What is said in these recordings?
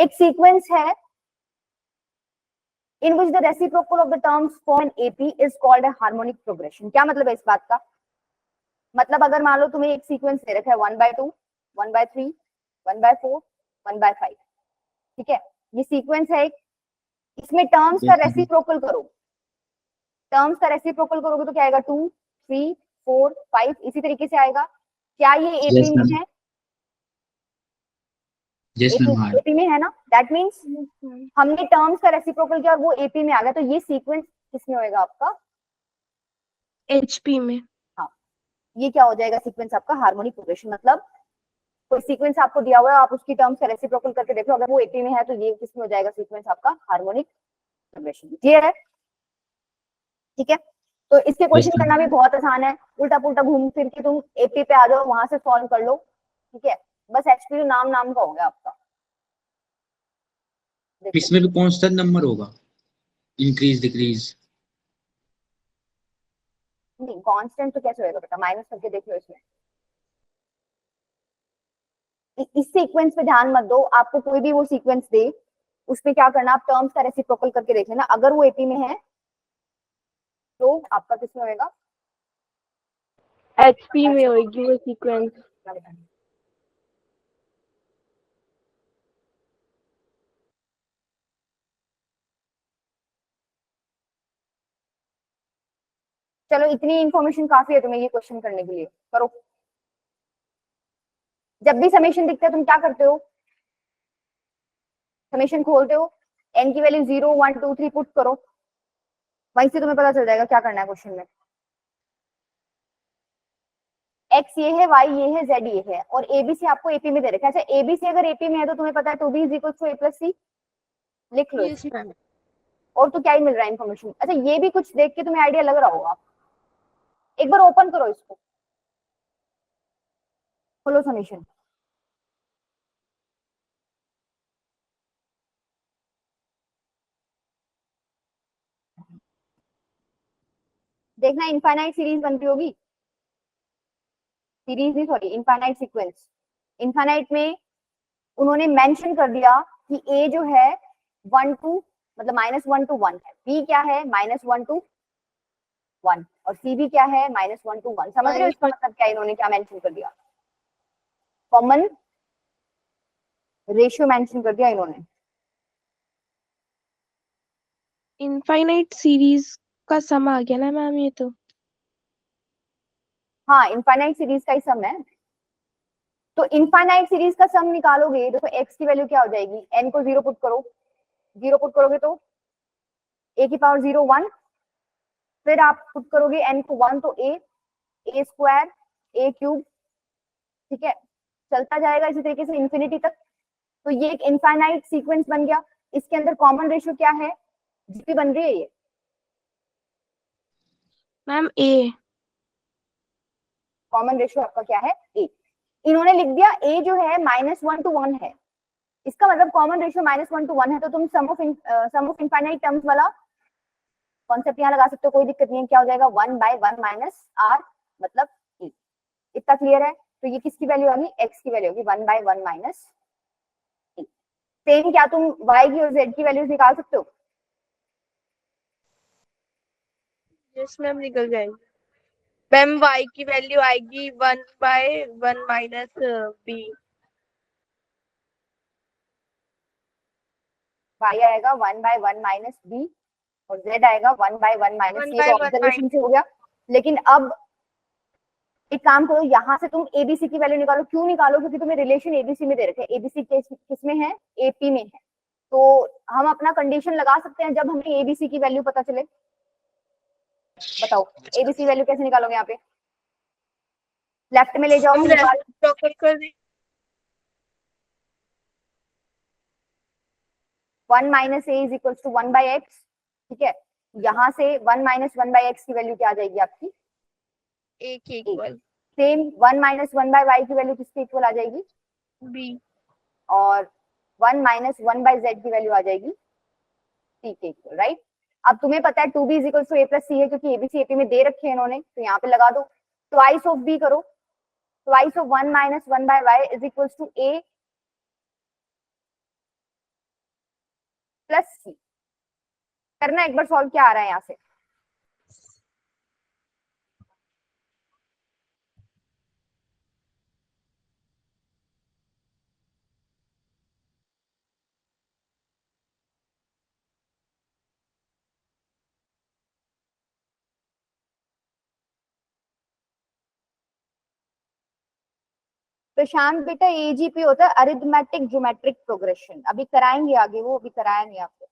एक सीक्वेंस है in which the reciprocal of the terms form an AP is called a harmonic progression. क्या मतलब है इस बात का? मतलब अगर मान लो तुम्हें एक सीक्वेंस दे रखा है 1/2, 1/3, 1/4, 1/5, ठीक है, ये सीक्वेंस है एक, इसमें टर्म्स का रेसिप्रोकल करो, टर्म्स का रेसिप्रोकल करोगे तो क्या आएगा 2, 3, 4, 5 इसी तरीके से आएगा। क्या ये एपी में है? एपी में है ना, दैट मीन्स हमने टर्म्स का रेसिप्रोकल किया और वो एपी में आ गया, तो ये सीक्वेंस किसमें होएगा आपका? एचपी में। हाँ, ये क्या हो जाएगा सीक्वेंस आपका? Harmonic progression. मतलब कोई सीक्वेंस आपको दिया हुआ है, आप उसकी टर्म्स का रेसिप्रोकल करके देख लो, अगर वो एपी में है तो ये किसमें हो जाएगा सीक्वेंस आपका? Harmonic progression. क्लियर है? ठीक है, तो इसके क्वेश्चन करना भी बहुत आसान है, उल्टा पुल्टा घूम फिर के तुम एपी पे आ जाओ, वहां से सॉल्व कर लो, ठीक है, बस एचपी नाम नाम का हो गया आपका। इसमें भी कांस्टेंट नंबर होगा, इंक्रीज डिक्रीज? नहीं, कांस्टेंट तो कैसे होएगा बेटा, माइनस करके देख लो इसमें। इस सीक्वेंस पे ध्यान मत दो, आपको कोई भी वो सीक्वेंस दे उसमें क्या करना, आप टर्म्स का रेसिप्रोकल करके देख लेना, अगर वो एपी में है तो आपका किसमें होएगा? एचपी में होगी वो सीक्वेंस। चलो इतनी इंफॉर्मेशन काफी है तुम्हें ये क्वेश्चन करने के लिए, करो। जब भी समेशन दिखता है तुम क्या करते हो? समेशन खोलते हो, एन की वैल्यू 0, 1, 2, 3 पुट करो, वहीं से तुम्हें पता चल जाएगा क्या करना है क्वेश्चन में। एक्स ये है, वाई ये है, जेड ये है, और एबीसी आपको एपी में दे रखा है। अच्छा, एबीसी अगर एपी में है तो तुम्हें पता है 2b is equal to a plus C, लिख लो यस मैम। और तो क्या ही मिल रहा है इन्फॉर्मेशन। अच्छा, ये भी कुछ देख के तुम्हें आइडिया लग रहा होगा, एक बार ओपन करो इसको, खोलो समीशन। देखना इनफाइनाइट सीरीज बनती होगी, सीरीज नहीं सॉरी, इनफाइनाइट सीक्वेंस। इनफाइनाइट में उन्होंने मेंशन कर दिया कि ए जो है 1 टू मतलब -1 to 1 है, बी क्या है -1 to 1, और सी भी क्या है -1 to 1। समझ रहे हो इसका मतलब क्या, इन्होंने क्या मेंशन कर दिया? कॉमन रेशियो मेंशन कर दिया इन्होंने। इनफाइनाइट सीरीज का सम आ गया ना मैम ये तो। हाँ, इनफाइनाइट सीरीज का ही सम है, तो इनफाइनाइट सीरीज का सम निकालोगे, देखो एक्स की वैल्यू क्या हो जाएगी, एन को 0 पुट करो, 0 पुट करोगे तो a की पावर 0 1, फिर आप पुट करोगे n को 1 तो a स्क्वायर a क्यूब, ठीक है, चलता जाएगा इसी तरीके से इंफिनिटी तक। तो ये एक इनफाइनाइट सीक्वेंस बन गया। इसके अंदर कॉमन रेशियो क्या है, जीपी बन रही है ये मैम ए। कॉमन रेशियो आपका क्या है, a। इन्होंने लिख दिया a जो है -1 to 1 है, इसका मतलब कॉमन रेशियो -1 to 1 है, तो तुम सम ऑफ इनफाइनाइट टर्म्स वाला कॉन्सेप्ट यहाँ लगा सकते हो, कोई दिक्कत नहीं है। क्या हो जाएगा 1/1 माइनस r मतलब e। इतना क्लियर है? तो ये किसकी वैल्यू होगी, x की वैल्यू होगी 1/1 माइनस e। सेम क्या तुम y की और z की वैल्यूज निकाल सकते हो? यस मैम निकल जाएगी। मैम y की वैल्यू आएगी 1/1 माइनस b। y आएगा 1/1 माइनस b और z आएगा 1/1 माइनस c। ये तो 1/1 ऑब्जर्वेशन से हो गया, लेकिन अब एक काम करो, यहाँ से तुम एबीसी की वैल्यू निकालो। क्यों निकालो? क्योंकि तुम्हें रिलेशन एबीसी में दे रखे हैं, एबीसी किसमें है, एपी में है, तो हम अपना कंडीशन लगा सकते हैं जब हमें एबीसी की वैल्यू पता चले। बताओ एबीसी वैल्यू कैसे निकालोगे? यहाँ पे लेफ्ट में ले जाओ, कर दी। 1 minus a is equal to 1/x, ठीक है, यहाँ से 1 माइनस 1/x की वैल्यू क्या आ जाएगी आपकी, a के इक्वल। सेम 1 माइनस 1/y की वैल्यू किसके इक्वल आ जाएगी, b। और 1 माइनस 1/z की वैल्यू आ जाएगी c के इक्वल, राइट। अब तुम्हें पता है 2b is equal to a plus C है, क्योंकि एबीसी एपी में दे रखे हैं इन्होंने, तो यहाँ पे लगा दो। ट्वाइस ऑफ b करो, twice of 1 minus 1/y is equal to a plus C. करना एक बार सॉल्व, क्या आ रहा है यहाँ से। प्रशांत बेटा एजीपी होता है अरिथमेटिक ज्योमेट्रिक प्रोग्रेशन, अभी कराएंगे आगे, वो अभी कराया नहीं आपको।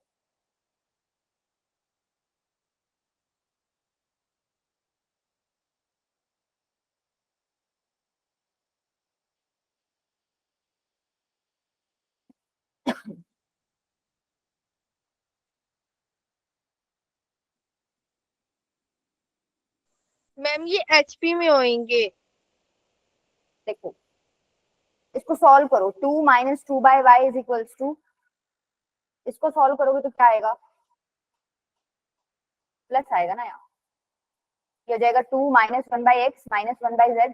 मैम ये एचपी में होंगे। देखो इसको सॉल्व करो, 2 minus 2/y is equals to, इसको सॉल्व करोगे तो क्या आएगा, प्लस आएगा ना यहाँ। ये हो जाएगा 2 माइनस 1/x माइनस 1/z,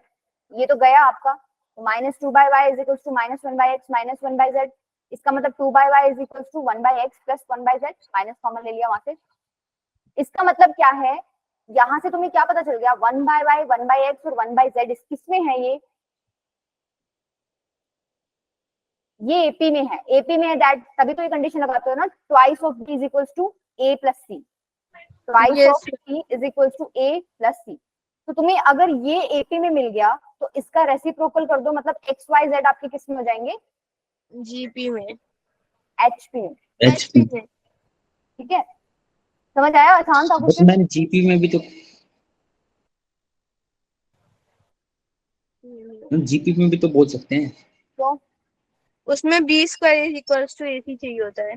ये तो गया आपका। तो minus 2/y is equals to minus 1/x minus 1/z, इसका मतलब 2/y is equals to 1/x plus 1/z, minus common ले लिया वहां से। इसका मतलब क्या है, यहाँ से तुम्हें क्या पता चल गया, 1/y 1/x और 1/z किसमें है, ये एपी में है। एपी में है दैट, तभी तो ये कंडीशन लगाते हो ना, twice of B is equals to A plus C, twice of C is equals to A plus C. तो तुम्हें अगर ये एपी में मिल गया तो इसका रेसिप्रोकल कर दो, मतलब एक्स वाई जेड आपके किस में हो जाएंगे, जीपी में, एचपी में। एचपी में। ठीक है, समझ आया, आसान था बस क्वेश्चन। मैम जीपी में भी तो, जीपी में भी तो बोल सकते हैं। तो उसमें b square is equals to AC चाहिए होता है।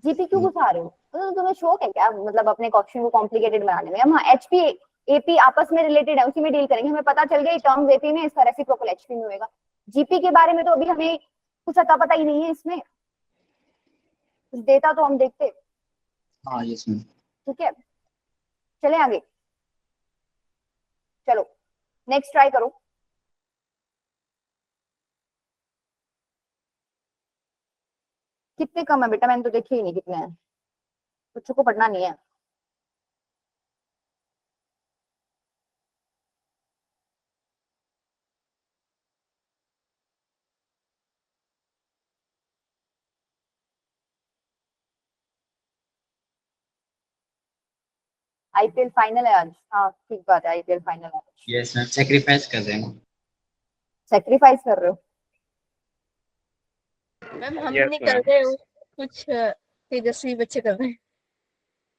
जीपी क्यों घुसा रहे हो, तो तुम्हें शौक है क्या, मतलब अपने क्वेश्चन को कॉम्प्लिकेटेड बनाने में। हम एचपी एपी आपस में रिलेटेड है, उसी में डील करेंगे, हमें पता चल गया टर्म्स एपी में, इसका रेसिप्रोकल एचपी में होगा। जीपी के बारे में तो अभी हमें कुछ अता पता ही नहीं है, इसमें कुछ देता तो हम देखते। हाँ यस मैम। ठीक है, चले आगे, चलो नेक्स्ट ट्राई करो। कितने कम है बेटा, मैंने तो देखे ही नहीं कितने हैं, बच्चों को पढ़ना नहीं है। आईपीएल फाइनल है आज, हाँ ठीक बात है, आईपीएल फाइनल है आज। यस मैम, सेक्रीफाइस कर रहे हैं। सेक्रीफाइस कर रहे हो, मैम हम नहीं कर रहे हो, कुछ तेजस्वी बच्चे कर रहे हैं।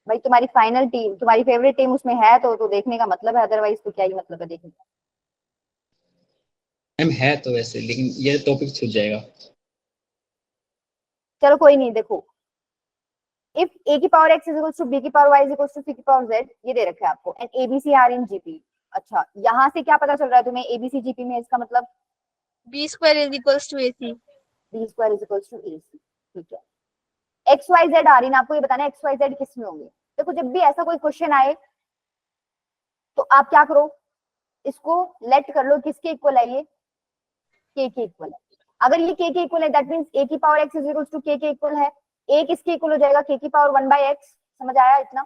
भाई तुम्हारी फाइनल टीम, तुम्हारी फेवरेट टीम उसमें है तो देखने का मतलब है, अदरवाइज तो क्या ही मतलब है देखने का। मैम है तो वैसे, लेकिन ये टॉपिक छूट जाएगा। चलो कोई नहीं, देखो इफ a की power x is equal to b की power y is equal to c की पावर z, ये दे रखा है आपको, and abc are in GP. अच्छा यहाँ से क्या पता चल रहा है तुम्हें, abc जीपी में, इसका मतलब b square is equals to AC. b square is equal to ac। ठीक है, एक्स वाई जेड आ रही ना, आपको ये बताना है एक्स वाई जेड किस में होंगे। देखो जब भी ऐसा कोई क्वेश्चन आए तो आप क्या करो, इसको लेट कर लो किसके इक्वल है, ये के इक्वल है। अगर ये के इक्वल है दैट मींस a की power x is equal to k equal है, a किसके इक्वल हो जाएगा, के की पावर 1/x। समझ आया इतना।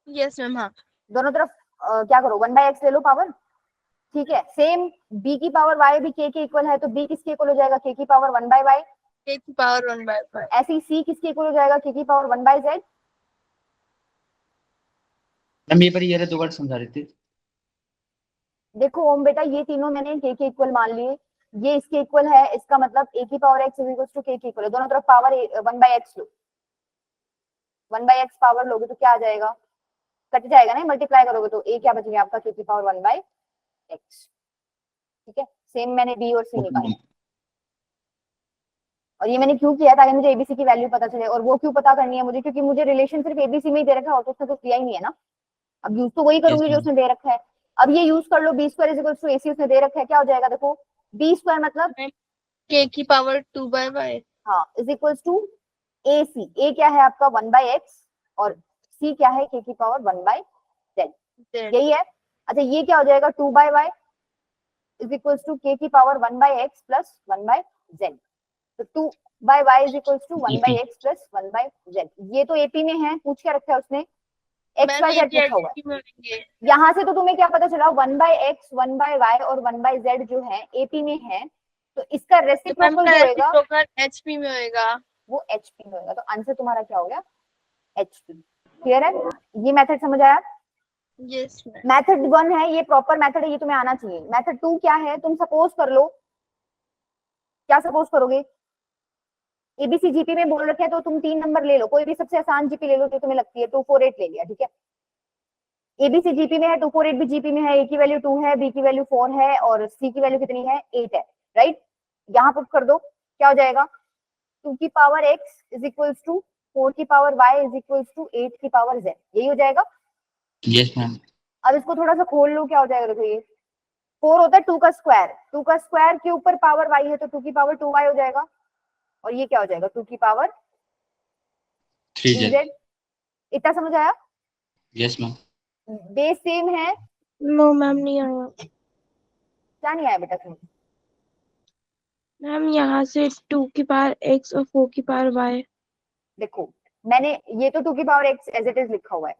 Yes ma'am. हाँ, दोनों तरफ क्या करो, 1/x ले लो पावर। ठीक है, सेम b की पावर y भी k के इक्वल है, तो b किसके इक्वल हो जाएगा, k की पावर 1/y। ए की पावर 1/5। ऐसे ही c किसके इक्वल हो जाएगा, k की पावर 1/z। मैम ये पर ये दो बार समझा रहे थे। देखो ओम बेटा, ये तीनों मैंने k के इक्वल मान लिए, ये इसके इक्वल है, इसका मतलब a की power x is equal to k के इक्वल है। दोनों तरफ पावर 1/x लो, 1/x पावर लोगे तो क्या आ जाएगा, कट जाएगा ना, मल्टीप्लाई करोगे तो a क्या बच गया आपका, k की पावर 1/x। ठीक है, सेम मैंने b और c निकाला। और ये मैंने क्यों किया, ताकि मुझे एबीसी की वैल्यू पता चले। और वो क्यों पता करनी है मुझे, क्योंकि मुझे रिलेशन सिर्फ एबीसी में ही दे रखा है, और तो उसने तो किया ही नहीं है ना। अब यूज तो वही यस करूंगी जो मैम। उसने दे रखा है। अब ये यूज कर लो, B square is equal to AC उसने दे रखा है, क्या हो जाएगा देखो, बी स्क्वायर मतलब के की पावर 2/y। हाँ इज इक्वल टू ए सी, ए क्या है आपका 1/x और सी क्या है के की पावर 1/z, यही है। अच्छा ये क्या हो जाएगा 2/y, is equals to k की power 1 by x plus 1 by z। तो 2 by y is equals to 1 by AP। x plus 1 by z। ये तो एपी में है, पूछ क्या रखा है उसने, x मैम y z पूछा हुआ है। में होंगे। यहाँ से तो तुम्हें क्या पता चला 1 by x 1 by y और 1 by z जो है एपी में है, तो इसका तो मैम रेसिप्रोकल जो होएगा रेसिप्रोकल एचपी में होएगा। वो एचपी में होगा। तो आंसर तुम्हारा क्या हो गया, एचपी। क्लियर है, ये मेथड समझ आया। Yes ma'am. मेथड 1 है, ये प्रॉपर मेथड है, ये तुम्हें आना चाहिए। मेथड 2 क्या है, तुम सपोज कर लो, क्या सपोज करोगे, एबीसी जीपी में बोल रखे हैं तो तुम 3 नंबर ले लो, कोई भी सबसे आसान जीपी ले लो जो तुम्हें लगती है, 248 ले लिया, ठीक है। एबीसी जीपी में है, 248 भी जीपी में है, ए की वैल्यू 2 है, बी की वैल्यू 4 है और सी की वैल्यू कितनी है, 8 है, राइट। यहाँ पुट कर दो, क्या हो जाएगा, 2 की power x is equals to 4 की power y is equals to 8 की पावर z, यही हो जाएगा। Yes ma'am. अब इसको थोड़ा सा खोल लो, क्या हो जाएगा, देखो ये 4 होता है 2 का स्क्वायर, 2 का स्क्वायर के ऊपर पावर y है तो 2 की पावर 2y हो जाएगा, और ये क्या हो जाएगा, 2 की पावर 3z। 3z। इतना समझ आया, यस मैम। बेस सेम है। नो मैम नहीं आया। क्या नहीं आया बेटा तुम्हें, मैम यहाँ से 2 की पावर x और 4 की पावर y। देखो मैंने ये तो 2 की power x as it is लिखा हुआ है,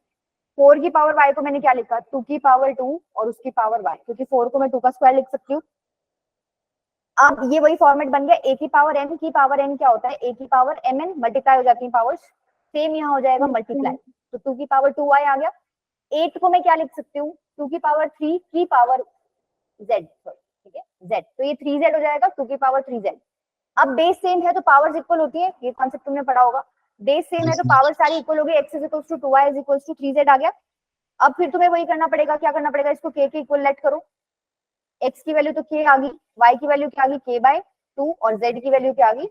4 की पावर y को मैंने क्या लिखा, 2 की पावर 2 और उसकी पावर y, क्योंकि 4 को मैं 2 का स्क्वायर लिख सकती हूँ। अब ये वही फॉर्मेट बन गया, a की पावर m की पावर n क्या होता है, a की पावर mn मल्टीप्लाई हो जाती है पावर्स, सेम यहाँ हो जाएगा मल्टीप्लाई, तो 2 की पावर 2y आ गया। 8 को मैं क्या लिख सकती हूँ, 2 की पावर 3 की पावर z, ठीक है z, तो ये 3z हो जाएगा, 2 की पावर 3z। अब बेस सेम है तो पावर्स इक्वल होती है, ये कॉन्सेप्ट तुमने पढ़ा होगा, बेस सेम है तो पावर सारी इक्वल होगी, x is equals to 2y is equals to 3z आ गया। अब फिर तुम्हें वही करना पड़ेगा, क्या करना पड़ेगा, इसको k के इक्वल लेट करो, x की वैल्यू तो k आ गई, y की वैल्यू क्या आ गई k बाय 2 और z की वैल्यू क्या आ गई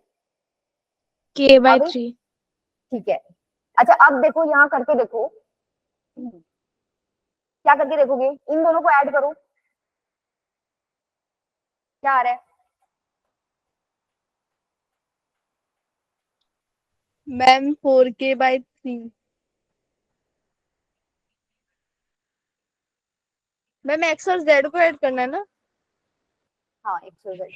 k by 3। ठीक है। अच्छा अब देखो यहाँ करके देखो, क्या करके देखोगे, इन दोनों को ऐड करो, क्या आ रहा है, ma'am 4k by 3। Ma'am x और z को ऐड करना है ना। हाँ x और z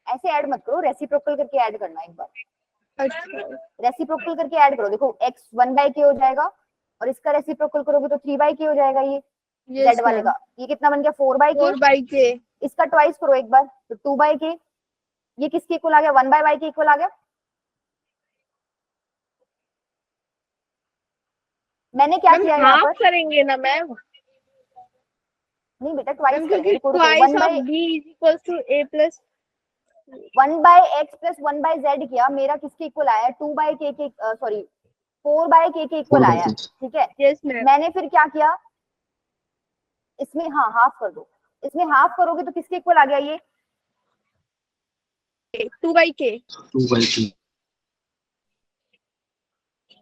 ऐसे ऐड मत करो, रेसिप्रोकल करके ऐड करना एक बार, अच्छा रेसिप्रोकल करके ऐड करो, देखो x 1 बाय k हो जाएगा और इसका रेसिप्रोकल करोगे तो 3 बाय k हो जाएगा, ये यस z वाले मैम। का, ये कितना बन गया 4 बाय k, 4 by k। इसका ट्वाइस करो एक बार तो 2 बाय k, ये किसके इक्वल आ गया, 1 बाय y के इक्वल आ गया। मैंने क्या मैम किया यहाँ हाफ पर, करेंगे ना मैम। नहीं बेटा ट्वाइस मैम करेंगे, क्योंकि रुको रुको, twice 1 of by b is equals to a plus 1 by x plus 1 by z किया, मेरा किसके इक्वल आया, 2 बाय k के सॉरी 4 बाय k के इक्वल 4 by आया, 2। ठीक है। Yes ma'am. मैंने फिर क्या किया, इसमें हाँ हाफ कर दो, इसमें हाफ करोगे तो किसके इक्वल आ गया ये, 2 by k। 2 by 2।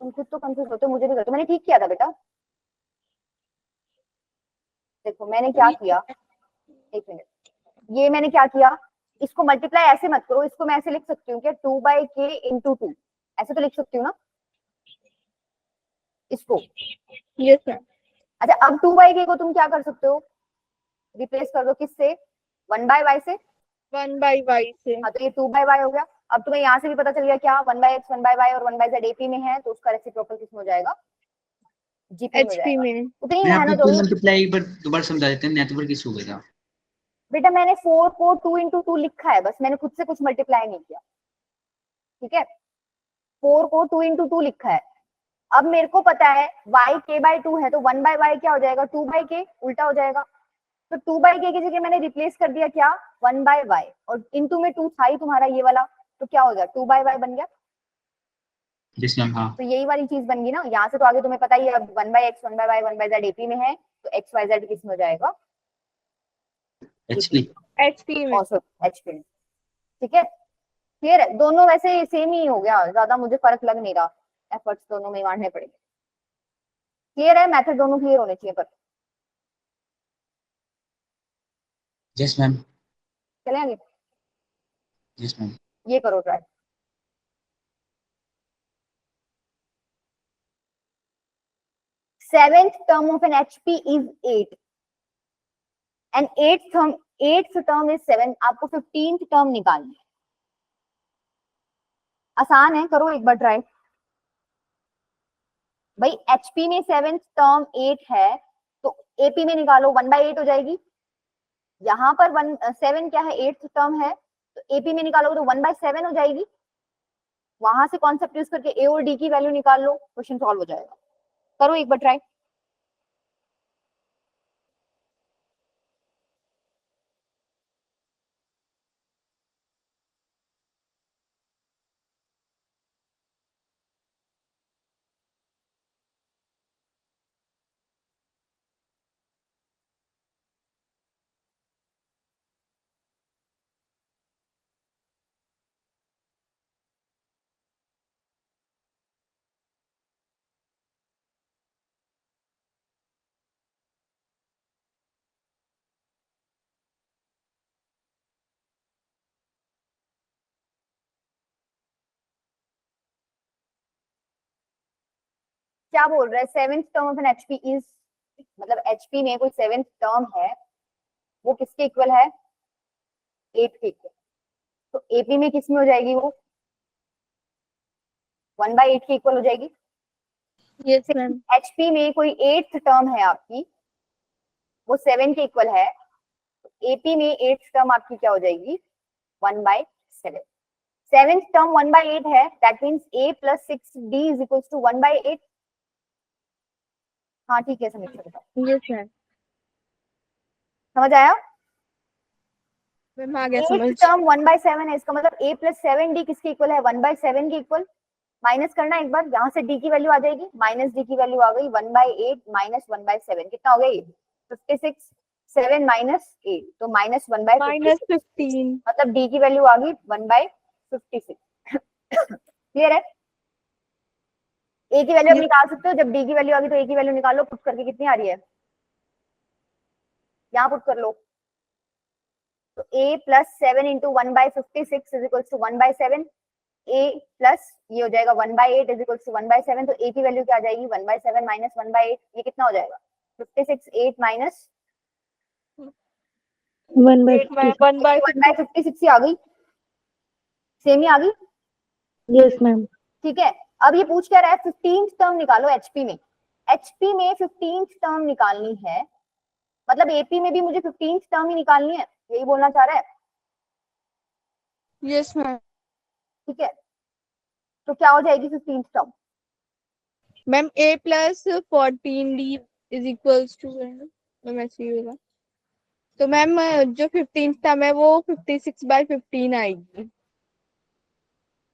तुम खुद तो कंफ्यूज होते हो, मुझे भी करते हो, मैंने ठीक किया था बेटा, देखो मैंने क्या किया, एक मिनट, ये मैंने क्या किया, इसको मल्टीप्लाई ऐसे मत करो, इसको मैं ऐसे लिख सकती हूँ क्या, 2 बाय k इंटू 2, ऐसे तो लिख सकती हूँ ना इसको। Yes ma'am. अच्छा अब 2 बाय k को तुम क्या कर सकते हो, रिप्लेस कर दो किससे, 1 बाय y से, 1 by y से। हाँ तो ये 2 बाय y हो गया। अब तुम्हें यहाँ से भी पता चल गया क्या, 1 बाय x 1 बाय y और 1 बाय z एपी में है, तो उसका रेसिप्रोकल किसमें हो जाएगा, जीपी में हो hp जाएगा। में। उतनी मैं आपको मेहनत क्यों होगी मल्टीप्लाई एक बार दोबारा समझा देते हैं, नेटवर्क इशू हो गया था। बेटा, मैंने 4 को 2 इंटू 2 लिखा है, बस मैंने खुद से कुछ मल्टीप्लाई नहीं किया, ठीक है, 4 को 2 इंटू 2 लिखा है। अब मेरे को पता है y k बाय 2 है, तो 1 बाय y क्या हो जाएगा, 2 बाय k, उल्टा हो जाएगा, तो 2 बाय k की जगह मैंने रिप्लेस कर दिया क्या, 1 बाय y, और इंटू में 2 था ही तुम्हारा ये वाला, तो क्या हो गया 2 बाय y बन गया। Yes ma'am. हाँ तो यही वाली चीज बन गई ना, यहाँ से तो आगे तुम्हें पता ही है, अब 1 by x 1 by y 1 by z AP में है, तो x y z किस में हो जाएगा, HP। hp में। एचपी में, ठीक है। क्लियर है, दोनों वैसे सेम ही हो गया, ज्यादा मुझे फर्क लग नहीं रहा, एफर्ट्स दोनों में मारने पड़ेंगे। क्लियर है, मेथड दोनों क्लियर होने चाहिए, पर यस मैम। चले आगे, यस मैम। ये करो try. Seventh term of an HP is 8 and eighth term is 7, आपको 15th टर्म निकालनी है। आसान है, करो एक बार ट्राई। भाई एचपी में 7th टर्म 8 है, तो एपी में निकालो, 1/8 हो जाएगी। यहाँ पर 7 क्या है, 8th टर्म है, तो एपी में निकालोगे तो 1/7 हो जाएगी। वहां से कॉन्सेप्ट यूज करके ए और डी की वैल्यू निकाल लो, क्वेश्चन सॉल्व हो जाएगा। करो एक बार ट्राई। क्या बोल रहा है, 7th term of an HP is, मतलब एचपी में कोई 7th टर्म है, वो किसके इक्वल है, 8 के इक्वल। तो एपी में किस में हो जाएगी, वो 1/8 के इक्वल हो जाएगी। Yes ma'am. एचपी में कोई 8th टर्म है आपकी, वो 7 के इक्वल है, तो एपी में 8th टर्म आपकी क्या हो जाएगी, 1/7। 7th टर्म 1/8 है, that means a plus 6d is equals to 1/8। हाँ ठीक है, समीक्षा बताओ। Yes ma'am. समझ आया? मैम आ गया 8th समझ। टर्म 1/7 है, इसका मतलब a plus 7d किसके इक्वल है, 1/7 के इक्वल। माइनस करना एक बार, यहाँ से d की वैल्यू आ जाएगी, माइनस d की वैल्यू आ गई, 1/8 माइनस 1/7 कितना हो गया ये, 56। 7 माइनस 8 तो माइनस 1/56, -15। मतलब d की वैल्यू आ गई 1/56। क्लियर है? a की वैल्यू आप निकाल सकते हो, जब d की वैल्यू आ गई तो a की वैल्यू निकालो, पुट करके कितनी आ रही है, यहाँ पुट कर लो। तो a plus 7 into 1/56 is equals to 1/7। a plus ये हो जाएगा 1/8 is equals to 1/7। तो a की वैल्यू क्या आ जाएगी, 1/7 माइनस 1/8, ये कितना हो जाएगा, 56। 8 माइनस 1/56 ही आ गई, सेम ही आ गई। Yes ma'am. ठीक है, अब ये पूछ क्या रहा है, 15th टर्म निकालो एचपी में। एचपी में 15th टर्म निकालनी है, मतलब एपी में भी मुझे 15th टर्म ही निकालनी है, यही बोलना चाह रहा है। Yes ma'am. ठीक है, तो क्या हो जाएगी 15th term, ma'am a plus 14d is equals to, ma'am ऐसे ही होगा। तो मैम जो 15th टर्म है वो 56/15 आएगी।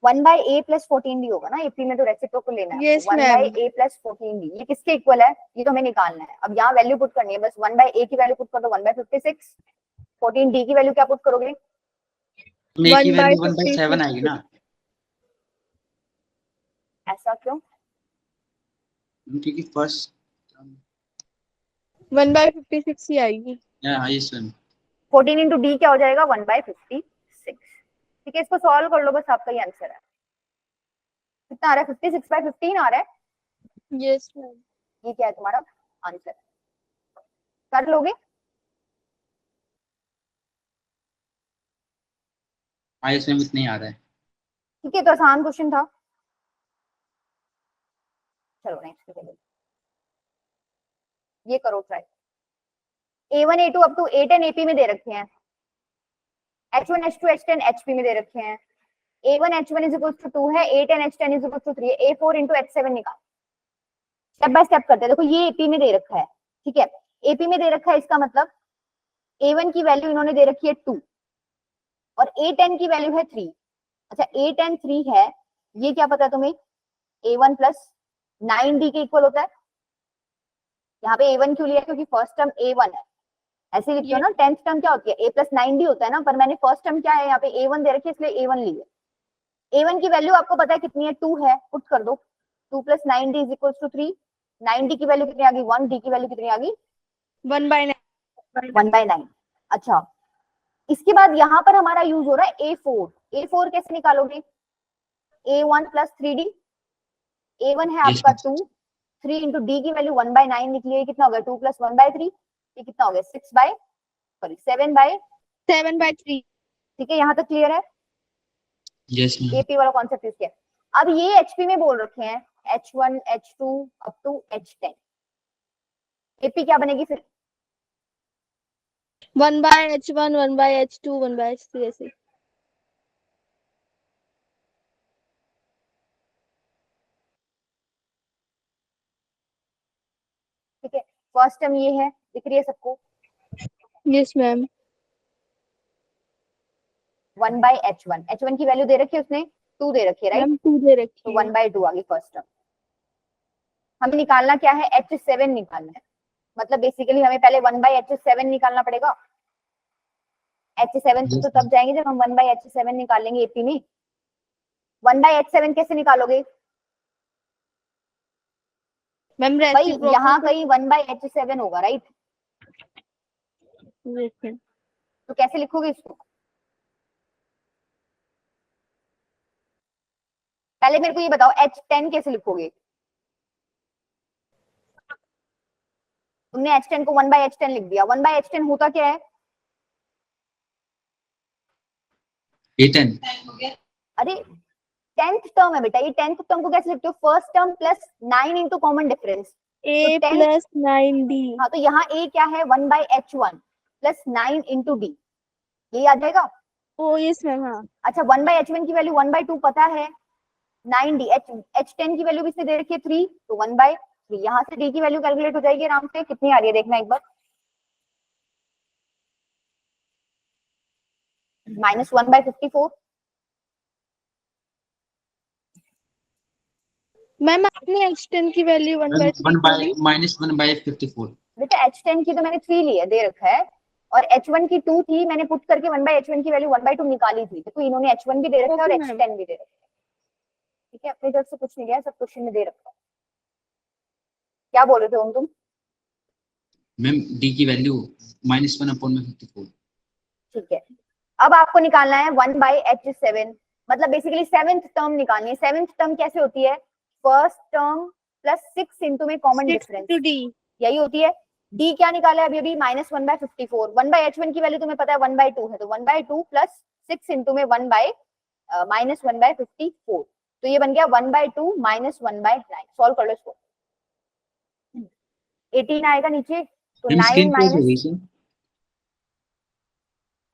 1/a plus 14d होगा ना, एपी में तो रेसिप्रोकल लेना है। Yes, 1/a plus 14d ये किसके इक्वल है, ये तो हमें निकालना है। अब यहाँ वैल्यू पुट करनी है, बस 1/a की वैल्यू पुट कर दो 1/56, 14d की वैल्यू क्या पुट करोगे, a की वैल्यू 1/7 आएगी ना, ऐसा क्यों, क्योंकि फर्स्ट 1/56 ही आएगी। हाँ यस मैम। 14 इंटू डी क्या हो जाएगा, 1/56। ठीक है, इसको सॉल्व कर लो, बस आपका ही आंसर है। कितना आ रहा है, 56/15 आ रहा है। Yes ma'am. ये क्या है तुम्हारा आंसर, कर लोगे? हाँ यस मैम, इतना ही आ रहा है। ठीक है, तो आसान क्वेश्चन था। चलो नेक्स्ट, ये करो try. A1 A2 up to A10 AP में दे रखे हैं, H1 H2 H10 HP में दे रखे हैं। A1 H1 is equals to 2 है, A10 H10 is equals to 3 है। A4 into H7 निकाल, स्टेप बाय स्टेप करते हैं। देखो ये AP में दे रखा है, ठीक है, AP में दे रखा है, इसका मतलब A1 की वैल्यू इन्होंने दे रखी है 2 और A10 की वैल्यू है 3। अच्छा A10 3 है, ये क्या पता है तुम्हें, A1 प्लस 9D के इक्वल होता है। यहाँ पे A1 क्यों लिया, क्योंकि फर्स्ट टर्म A1 है, ऐसे लिखते हो ना, 10th टर्म क्या होती है, A plus 9D होता है ना, पर मैंने फर्स्ट टर्म क्या है यहाँ पे A1 दे रखी है, इसलिए A1 ली है। A1 की वैल्यू आपको पता है कितनी है, 2 है, पुट कर दो, 2 plus 9D is equals to 3। 9D की वैल्यू कितनी आ गई 1, D की वैल्यू कितनी आ गई 1/9। अच्छा, इसके बाद यहाँ पर हमारा यूज हो रहा है A4। A4 कैसे निकालोगे, A1 plus 3D, A1 है आपका 2, 3 इंटू डी की वैल्यू 1/9 निकली है, कितना हो गया 2 plus 1/3, ये कितना हो गया 6/12। सॉरी 7/3। 7/3। ठीक है, यहाँ तक क्लियर है? Yes ma'am. एपी वाला कॉन्सेप्ट यूज किया। अब ये एचपी में बोल रखे हैं H1 H2 up to H10। AP क्या बनेगी फिर? 1/H1 1/H2 1/H3 ऐसे। ठीक है, फर्स्ट टर्म ये है, दिख रही है सबको? Yes ma'am. 1/H1, H1 की वैल्यू दे रखी है उसने 2 दे रखी है, राइट? मैम 2 दे तो रखी है। 1/2 आ गई फर्स्ट टर्म। हमें निकालना क्या है? H7 निकालना है। मतलब बेसिकली हमें पहले 1/H7 निकालना पड़ेगा। H7 तो तब जाएंगे जब हम 1/H7 निकालेंगे एपी में। 1/H7 कैसे निकालोगे मैम भाई? रेसिप्रोकल। यहाँ कहीं 1/H7 होगा, राइट? Yes ma'am. तो कैसे लिखोगे इसको? पहले मेरे को ये बताओ, H10 कैसे लिखोगे? तुमने H10 को 1/H10 लिख दिया। 1/H10 होता क्या है? A10। अरे 10th टर्म है बेटा, ये 10th टर्म को कैसे लिखते हो? First term plus 9 into common difference. A तो 10 प्लस 9D। हाँ, तो यहाँ A क्या है? 1/H1 प्लस 9 इंटू डी, ये आ जाएगा। ओ यस मैम। हाँ अच्छा, 1/H1 की वैल्यू 1/2 पता है, 9D। H10 की वैल्यू भी इसने दे रखी है 3, तो 1/3। यहाँ से D की वैल्यू कैलकुलेट हो जाएगी आराम से। कितनी आ रही है देखना एक बार, -1/54। मैम आपने H10 की वैल्यू 1/3 की। -1/54। बेटा H10 की तो मैंने 3 ली है, दे रखा है, और H1 की 2 थी, मैंने पुट करके 1/H1 की वैल्यू 1/2 निकाली थी। तो इन्होंने H1 भी दे रखा है और ओके मैम। H10 भी दे रखा है। ठीक है, अपनी तरफ से कुछ नहीं गया, सब क्वेश्चन में दे रखा है। क्या बोल रहे थे तुम? मैम डी की वैल्यू -1/54। ठीक है, अब आपको निकालना है 1/H7, मतलब बेसिकली 7th टर्म निकालनी है। 7th टर्म कैसे होती है? फर्स्ट टर्म प्लस 6 इंटू में कॉमन 6 डिफरेंस, to D। यही होती है। डी क्या निकाला है अभी अभी? -1/54। 1/H1 की वैल्यू तुम्हें पता है 1/2 है, तो 1/2 प्लस 6 इंटू में -1/54, तो ये बन गया 1/2 -1/9। सॉल्व कर लो इसको। 18 आएगा नीचे, तो मैम 9 स्क्रीन पॉज हो माइनस, गई सर।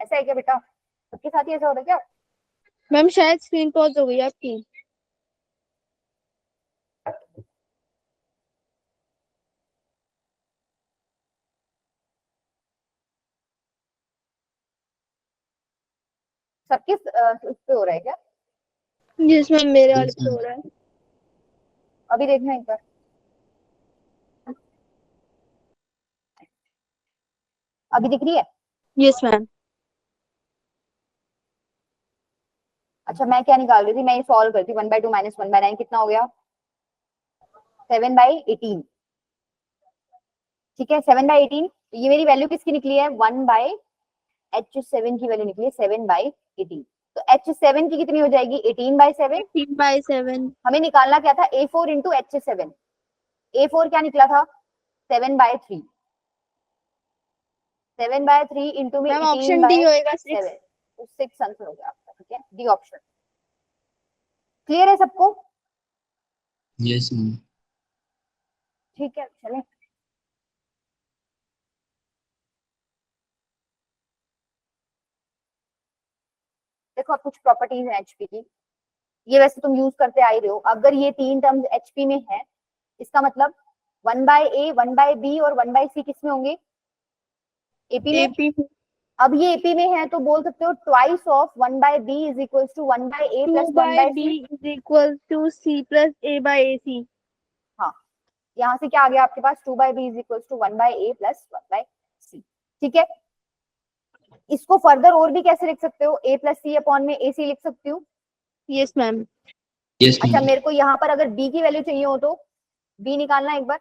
ऐसा है क्या बेटा? सबके साथ ही ऐसा होता है क्या? मैम शायद स्क्रीन पॉज हो गई आपकी। सबके उस पे हो रहा है क्या? यस मैम मेरे वाले यस पे हो मैम। रहा है। अभी देखना एक बार। अभी दिख रही है? Yes ma'am. अच्छा, मैं क्या निकाल रही थी? मैं ये सॉल्व करती। 1/2 -1/9 कितना हो गया? 7/18। ठीक है, 7/18। ये मेरी वैल्यू किसकी निकली है? 1/H7 की वैल्यू निकली है 7/18। तो H7 की कितनी हो जाएगी? 18/7। 18/7। हमें निकालना क्या था? A4 into H7। A4 क्या निकला था? 7/3। 7/3 इंटू में मैम ऑप्शन डी होएगा 6। 18/7, तो 6 आंसर हो गया आपका। ठीक है, डी ऑप्शन। क्लियर है सबको? Yes ma'am. ठीक है, चलें। देखो, अब कुछ प्रॉपर्टीज है एचपी की, ये वैसे तुम यूज करते आ ही रहे हो। अगर ये 3 टर्म्स एचपी में है, इसका मतलब 1/A 1/B और 1/C किस में होंगे? एपी में। एपी अब ये एपी में है तो बोल सकते हो twice of 1/B is equal to 1/A plus 2/B 1/C। Is equal to C plus A/AC। हाँ, यहाँ से क्या आ गया आपके पास? 2/B is equal to 1/A plus 1/C। ठीक है, इसको फर्दर और भी कैसे लिख सकते हो? A प्लस C अपॉन में AC लिख सकती हूँ। Yes ma'am. यस अच्छा, मैम। मेरे को यहाँ पर अगर B की वैल्यू चाहिए हो तो B निकालना एक बार।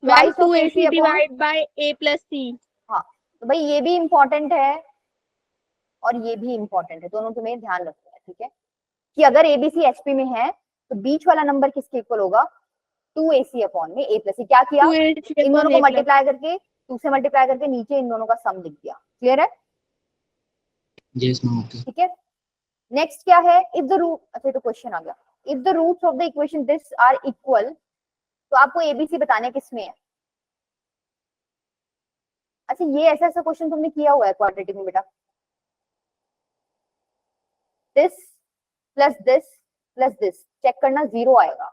Ma'am twice of AC 2AC upon, divide by A plus C। हाँ, तो भाई ये भी इंपॉर्टेंट है और ये भी इंपॉर्टेंट है, दोनों तुम्हें ध्यान रखना है। ठीक है, कि अगर ABC HP में है तो बीच वाला नंबर किसके इक्वल होगा? 2AC अपॉन में A प्लस। क्या किया? 2AC इन दोनों अपॉन को A प्लस। मल्टीप्लाई करके 2 से मल्टीप्लाई करके नीचे इन दोनों का सम लिख दिया। क्लियर है? Yes ma'am okay. ठीक है, नेक्स्ट क्या है, इफ द रूट, अच्छा तो क्वेश्चन आ गया, if the roots of the equation this are equal, तो आपको एबीसी बताने किसमें है। अच्छा ये ऐसा ऐसा क्वेश्चन तुमने किया हुआ है क्वाड्रेटिक में बेटा, दिस प्लस दिस चेक करना, 0 आएगा।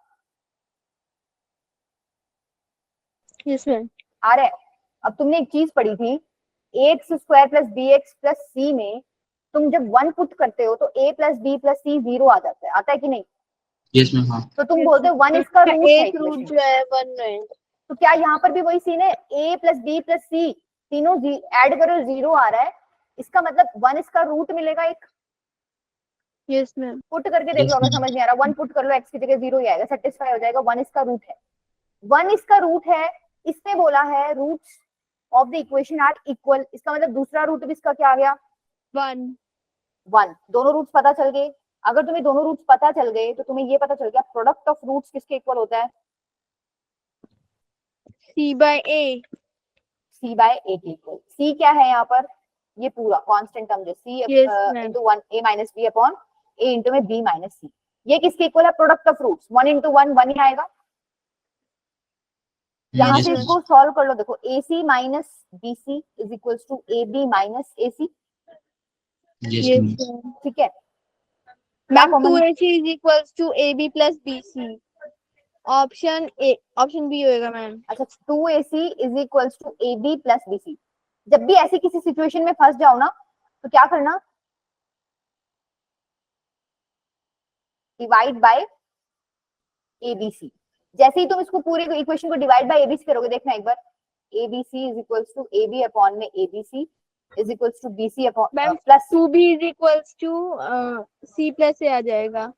Yes ma'am. आ रहा है? अब तुमने एक चीज पढ़ी थी, x square plus B x plus C में तुम जब 1 पुट करते हो तो a plus B plus C 0 आ जाता है, आता है कि नहीं? यस मैम हाँ। तो तुम बोलते हो 1 इसका रूट है एक रूट इक्वेशन, जो है 1 है। तो क्या यहाँ पर भी वही सीन है, a प्लस बी प्लस सी तीनों ऐड करो 0 आ रहा है, इसका मतलब 1 इसका रूट मिलेगा एक। Yes ma'am. पुट करके देख लो, अगर समझ नहीं आ रहा 1 पुट कर लो, x की जगह 0 ही आएगा, सेटिस्फाई हो जाएगा, 1 इसका रूट है, 1 इसका रूट है। इसने बोला है roots of the equation are equal, इसका मतलब दूसरा रूट भी इसका क्या आ गया, 1। दोनों रूट्स पता चल गए। अगर तुम्हें दोनों रूट्स पता चल गए तो तुम्हें ये पता चल गया प्रोडक्ट ऑफ रूट्स किसके इक्वल होता है, c by a। c by a के इक्वल। c क्या है यहाँ पर, ये पूरा कांस्टेंट टर्म जो c yes ma'am. Into 1 a minus b upon a into में b माइनस c, ये किसके इक्वल है, प्रोडक्ट ऑफ रूट्स, 1 इंटू 1 1 ही आएगा। यहाँ यस से मैम। इसको सॉल्व कर लो, देखो ac minus bc is equals to ab minus ac। Yes yes ma'am. Ma'am. ठीक है, ma'am common? 2ac is equals to ab plus bc। Option a, option b होएगा मैम। अच्छा 2ac is equals to ab plus bc। जब भी ऐसी किसी situation में फंस जाओ ना, तो क्या करना, डिवाइड बाय एबीसी। जैसे ही तुम इसको पूरे इक्वेशन को डिवाइड बाय एबीसी करोगे, देखना एक बार, ABC is equals to AB upon में ABC is equals to BC upon ma'am plus, 2b is equals to c plus a आ जाएगा।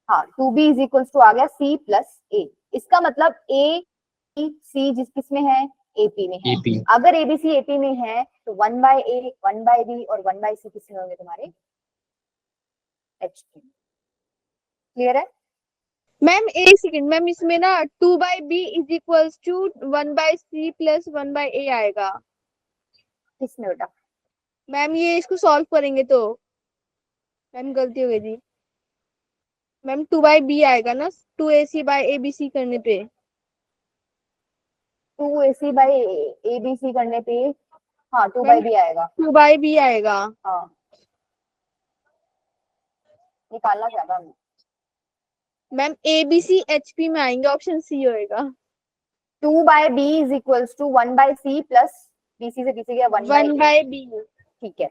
हाँ 2b इज इक्वल्स टू आ गया c प्लस a। इसका मतलब a c जिस किस में है, एपी में है। एपी। अगर एबीसी एपी में है तो 1 बाय a 1 बाय b और 1 बाय c किस में होंगे तुम्हारे, एच। क्लियर है? मैम एक सेकंड मैम, इसमें ना 2 by b is equals to 1 by c plus 1 by a आएगा। किसमें बेटा, मैम ये इसको सॉल्व करेंगे तो मैम गलती हो गई थी मैम, 2 by b आएगा ना 2ac by abc करने पे। 2ac बाय एबीसी करने पे, हाँ 2 बाय मैम b आएगा। 2 by b आएगा। हाँ निकालना चाहता हूँ, मैम abc hp में आएंगे, ऑप्शन सी होएगा। 2 by b is equals to 1 by c plus bc से bc गया 1 बाय 1 a। by b। ठीक है,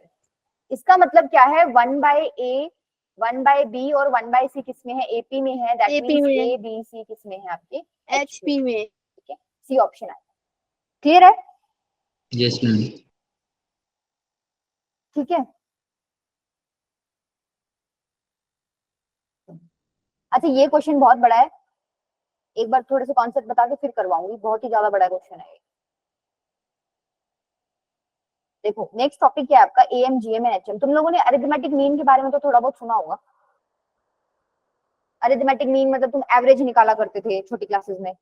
इसका मतलब क्या है, 1 बाय a 1 बाय b और 1 बाय c किस में है, AP में है, दैट AP मींस में। a b c किस में है, आपके hp में। ठीक है, सी ऑप्शन आएगा। क्लियर है? Yes ma'am. ठीक है, अच्छा ये क्वेश्चन बहुत बड़ा है, एक बार थोड़े से कॉन्सेप्ट बता के फिर करवाऊंगी, बहुत ही ज्यादा बड़ा क्वेश्चन है। देखो नेक्स्ट टॉपिक क्या है आपका, एएम जीएम एंड एचएम। तुम लोगों ने अरिथमेटिक मीन के बारे में तो थोड़ा बहुत सुना होगा। अरिथमेटिक मीन मतलब तुम एवरेज निकाला करते थे छोटी क्लासेस में।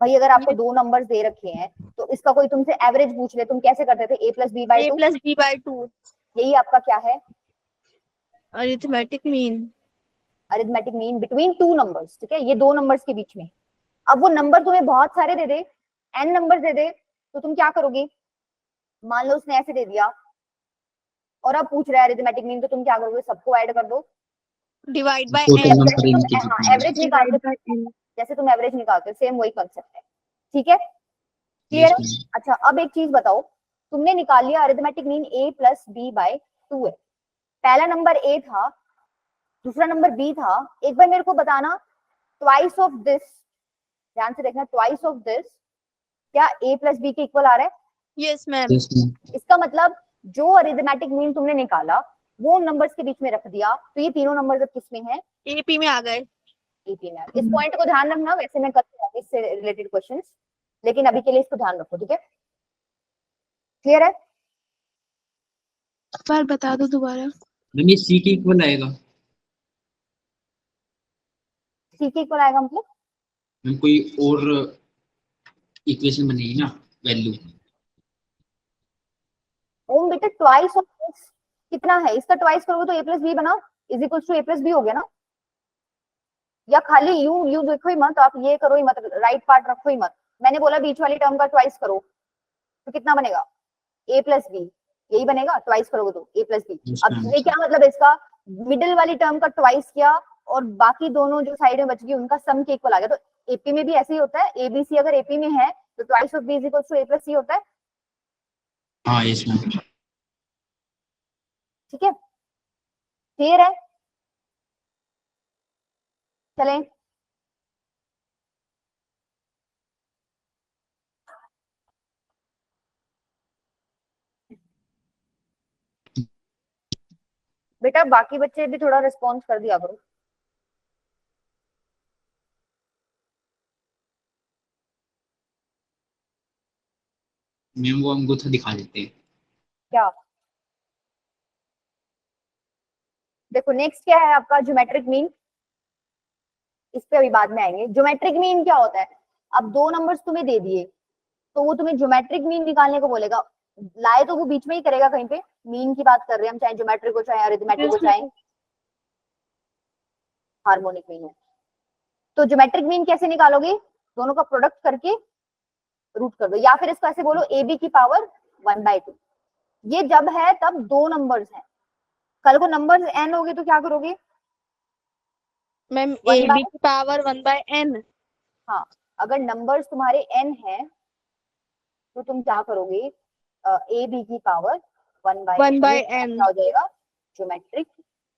भाई अगर आपको दो नंबर्स दे रखे हैं तो इसका कोई तुमसे एवरेज पूछ ले, तुम कैसे करते थे, a plus b by a two, plus b by 2 यही आपका क्या है, arithmetic mean. Arithmetic mean between two numbers. ठीक है, ये दो नंबर्स के बीच में। अब वो नंबर तुम्हें बहुत सारे दे दे, n नंबर दे दे, तो तुम क्या करोगे, मान लो उसने ऐसे दे दिया और अब पूछ रहा है अरिथमेटिक मीन, तो तुम क्या करोगे, सबको ऐड कर दो, divide by total n। Number जैसे इनके तुम जितने एवरेज निकालते हो, जैसे तुम एवरेज निकालते हो, सेम वही कंसेप्ट है। ठीक है, क्लियर यस है? मैम। अच्छा अब एक चीज बताओ, तुमने निकाल लिया arithmetic mean a plus b by 2 है, पहला नंबर a था, दूसरा नंबर b था, एक बार मेरे को बताना ट्वाइस ऑफ दिस, ध्यान से देखना, ट्वाइस ऑफ दिस क्या a प्लस बी के इक्वल आ रहा है? Yes ma'am. Yes ma'am. इसका मतलब जो अरिथमेटिक मीन तुमने निकाला वो नंबर्स के बीच में रख दिया, तो ये तीनों नंबर किस में है, AP में आ गए। एपी में। इस पॉइंट को ध्यान रखना, वैसे मैं करती हूँ इससे रिलेटेड क्वेश्चंस, लेकिन अभी के लिए इसको ध्यान रखो। ठीक है, क्लियर है? बार बता दो दोबारा। मैम ये सी के इक्वल आएगा। सी के इक्वल आएगा मतलब मैम कोई और इक्वेशन बनेगी ना वैल्यू। ओम बेटा ट्वाइस ऑफ एक्स कितना है, इसका ट्वाइस करोगे तो ए प्लस बी बना is equal to A plus b हो गया ना। या खाली यू देखो ही मत, आप ये करो ही मत, राइट पार्ट रखो ही मत। मैंने बोला बीच वाली टर्म का ट्वाइस करो तो कितना बनेगा, ए प्लस बी, यही बनेगा ट्वाइस करोगे तो ए प्लस बी। Yes, अब ma'am. ये क्या मतलब है इसका, मिडिल वाली टर्म का ट्वाइस किया और बाकी दोनों जो साइड में बच गई उनका सम के इक्वल आ गया। तो एपी में भी ऐसे ही होता है, एबीसी अगर एपी में है तो twice of B is equal to A plus C होता है। हाँ यस मैम। ठीक है, क्लियर है। चलें बेटा, बाकी बच्चे भी थोड़ा रिस्पॉन्स कर दिया करो। मैम वो अंगूठा दिखा देते हैं। क्या देखो, नेक्स्ट क्या है आपका ज्योमेट्रिक मीन, इस पे अभी बाद में आएंगे। ज्योमेट्रिक मीन क्या होता है, अब दो नंबर्स तुम्हें दे दिए तो वो तुम्हें ज्योमेट्रिक मीन निकालने को बोलेगा, लाए तो वो बीच में ही करेगा कहीं पे। मीन की बात कर रहे हैं हम, चाहे ज्योमेट्रिक हो चाहे अरिथमेटिक हो चाहे हार्मोनिक मीन हो। तो ज्योमेट्रिक मीन कैसे निकालोगे, दोनों का प्रोडक्ट करके रूट कर दो, या फिर इसको ऐसे बोलो ए बी की पावर 1/2। ये जब है तब दो नंबर्स हैं, कल को नंबर्स एन होगे तो क्या करोगे, मैम ए 1/, बी की पावर 1/n। हाँ अगर नंबर्स तुम्हारे एन है तो तुम क्या करोगे, ए बी की पावर 1/n 1/n। हो जाएगा ज्योमेट्रिक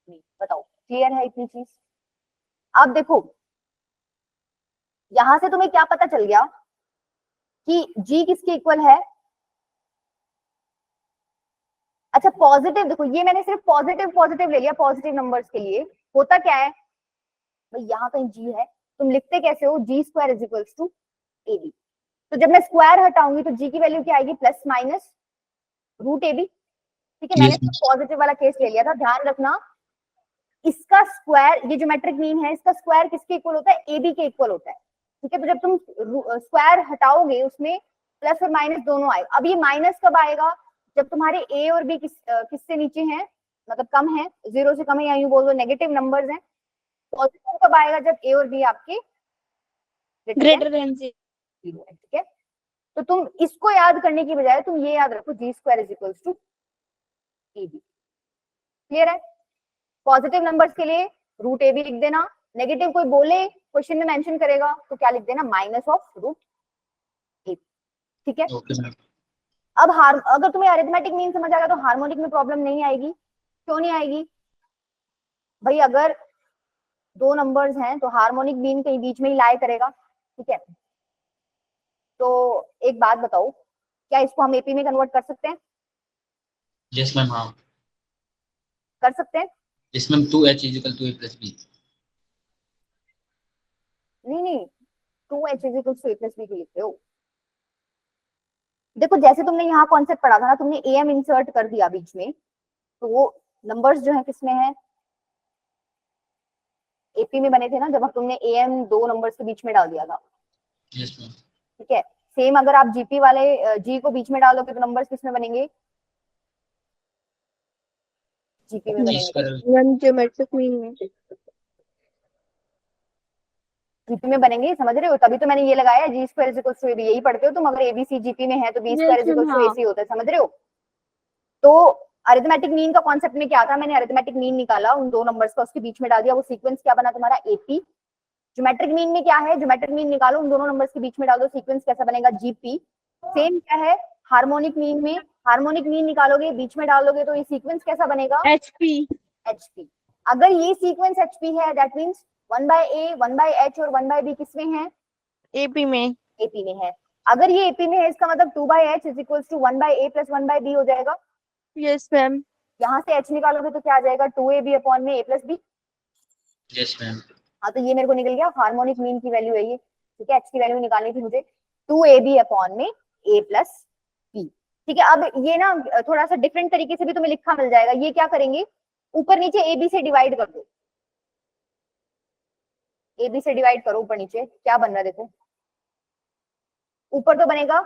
मीन। बताओ क्लियर है इतनी चीज। अब देखो यहां से तुम्हें क्या पता चल गया कि g किसके इक्वल है। अच्छा पॉजिटिव, देखो ये मैंने सिर्फ पॉजिटिव पॉजिटिव ले लिया, पॉजिटिव नंबर्स के लिए होता क्या है भाई, यहाँ कहीं g है, तुम लिखते कैसे हो, g square is equals to A b. तो जब मैं स्क्वायर हटाऊंगी तो g की वैल्यू क्या आएगी, प्लस माइनस रूट ए बी। ठीक है, मैंने यस मैम। पॉजिटिव वाला केस ले लिया था, ध्यान रखना इसका स्क्वायर, ये ज्योमेट्रिक मीन है, इसका स्क्वायर किसके इक्वल होता है, ए बी के इक्वल होता है। ठीक है, तो जब तुम स्क्वायर हटाओगे उसमें प्लस और माइनस दोनों आएगा। अब ये माइनस कब आएगा, जब तुम्हारे ए और बी किससे नीचे हैं, मतलब कम है, जीरो से कम है, या यूं बोल दो नेगेटिव नंबर्स हैं। पॉजिटिव कब आएगा, जब ए और बी आपके ग्रेटर देन 0। जीरो है। ठीक है, तो तुम इसको याद करने की बजाय तुम ये याद रखो, G square is equal to A B. Clear है, पॉजिटिव नंबर्स के लिए रूट ए बी लिख देना, नेगेटिव कोई बोले क्वेश्चन में मेंशन करेगा तो क्या लिख देना, माइनस ऑफ रूट ए। ठीक है, ओके मैम। अब अगर तुम्हें अरिथमेटिक मीन समझ आ गया तो हार्मोनिक में प्रॉब्लम नहीं आएगी। क्यों नहीं आएगी भाई, अगर दो नंबर्स हैं तो हार्मोनिक मीन कहीं बीच में ही लाए करेगा। ठीक है, तो एक बात बताओ, क्या इसको हम एपी में कन्वर्ट कर सकते हैं, यस मैम। हाँ कर सकते हैं। Yes ma'am, 2h equal to a plus b। नहीं नहीं, 2h is equal to a plus b के लिखते हो। देखो जैसे तुमने यहाँ कॉन्सेप्ट पढ़ा था ना, तुमने am इंसर्ट कर दिया बीच में, तो वो नंबर्स जो है किसमें है, एपी में बने थे ना, जब तुमने am दो नंबर्स के बीच में डाल दिया था। Yes ma'am. ठीक है, सेम अगर आप जीपी वाले जी को बीच में डालोगे तो नंबर्स किसमें बनेंगे, जीपी में जी बनेंगे। स्क्वायर। मैम ज्योमेट्रिक मीन में जीपी में बनेंगे, समझ रहे हो, तभी तो मैंने ये लगाया G square is equal to AB, यही पढ़ते हो तुम, अगर एबीसी जीपी में है तो b square is equal to ac होता है, समझ रहे हो। तो अरिथमेटिक मीन का कॉन्सेप्ट में क्या था, मैंने अरिथमेटिक मीन निकाला उन दो नंबर्स का, उसके बीच में डाल दिया, वो सीक्वेंस क्या बना तुम्हारा, एपी। ज्योमेट्रिक मीन में क्या है, ज्योमेट्रिक मीन निकालो उन दोनों नंबर्स के बीच में डाल दो, सीक्वेंस कैसा बनेगा, जीपी। सेम क्या है हार्मोनिक मीन में, हार्मोनिक मीन निकालोगे बीच में डालोगे तो ये सीक्वेंस कैसा बनेगा, HP। एचपी। अगर ये सीक्वेंस एचपी है दैट मींस 1/a 1/h और 1/b किसमें है, AP में। एपी में है। अगर ये एपी में है इसका मतलब 2/h is equals to 1/a plus 1/b हो जाएगा। Yes ma'am. यहाँ से h निकालोगे तो क्या आ जाएगा, 2ab अपॉन में a plus b। Yes ma'am. हाँ तो ये मेरे को निकल गया, हार्मोनिक मीन की वैल्यू है ये। ठीक है, h की वैल्यू निकालनी थी मुझे, 2ab अपॉन में a प्लस b। ठीक है, अब ये ना थोड़ा सा डिफरेंट तरीके से भी तुम्हें लिखा मिल जाएगा। ये क्या करेंगे, ऊपर नीचे ए बी से डिवाइड कर दो, ए बी से डिवाइड करो ऊपर नीचे, क्या बन रहा है देखो, ऊपर तो बनेगा,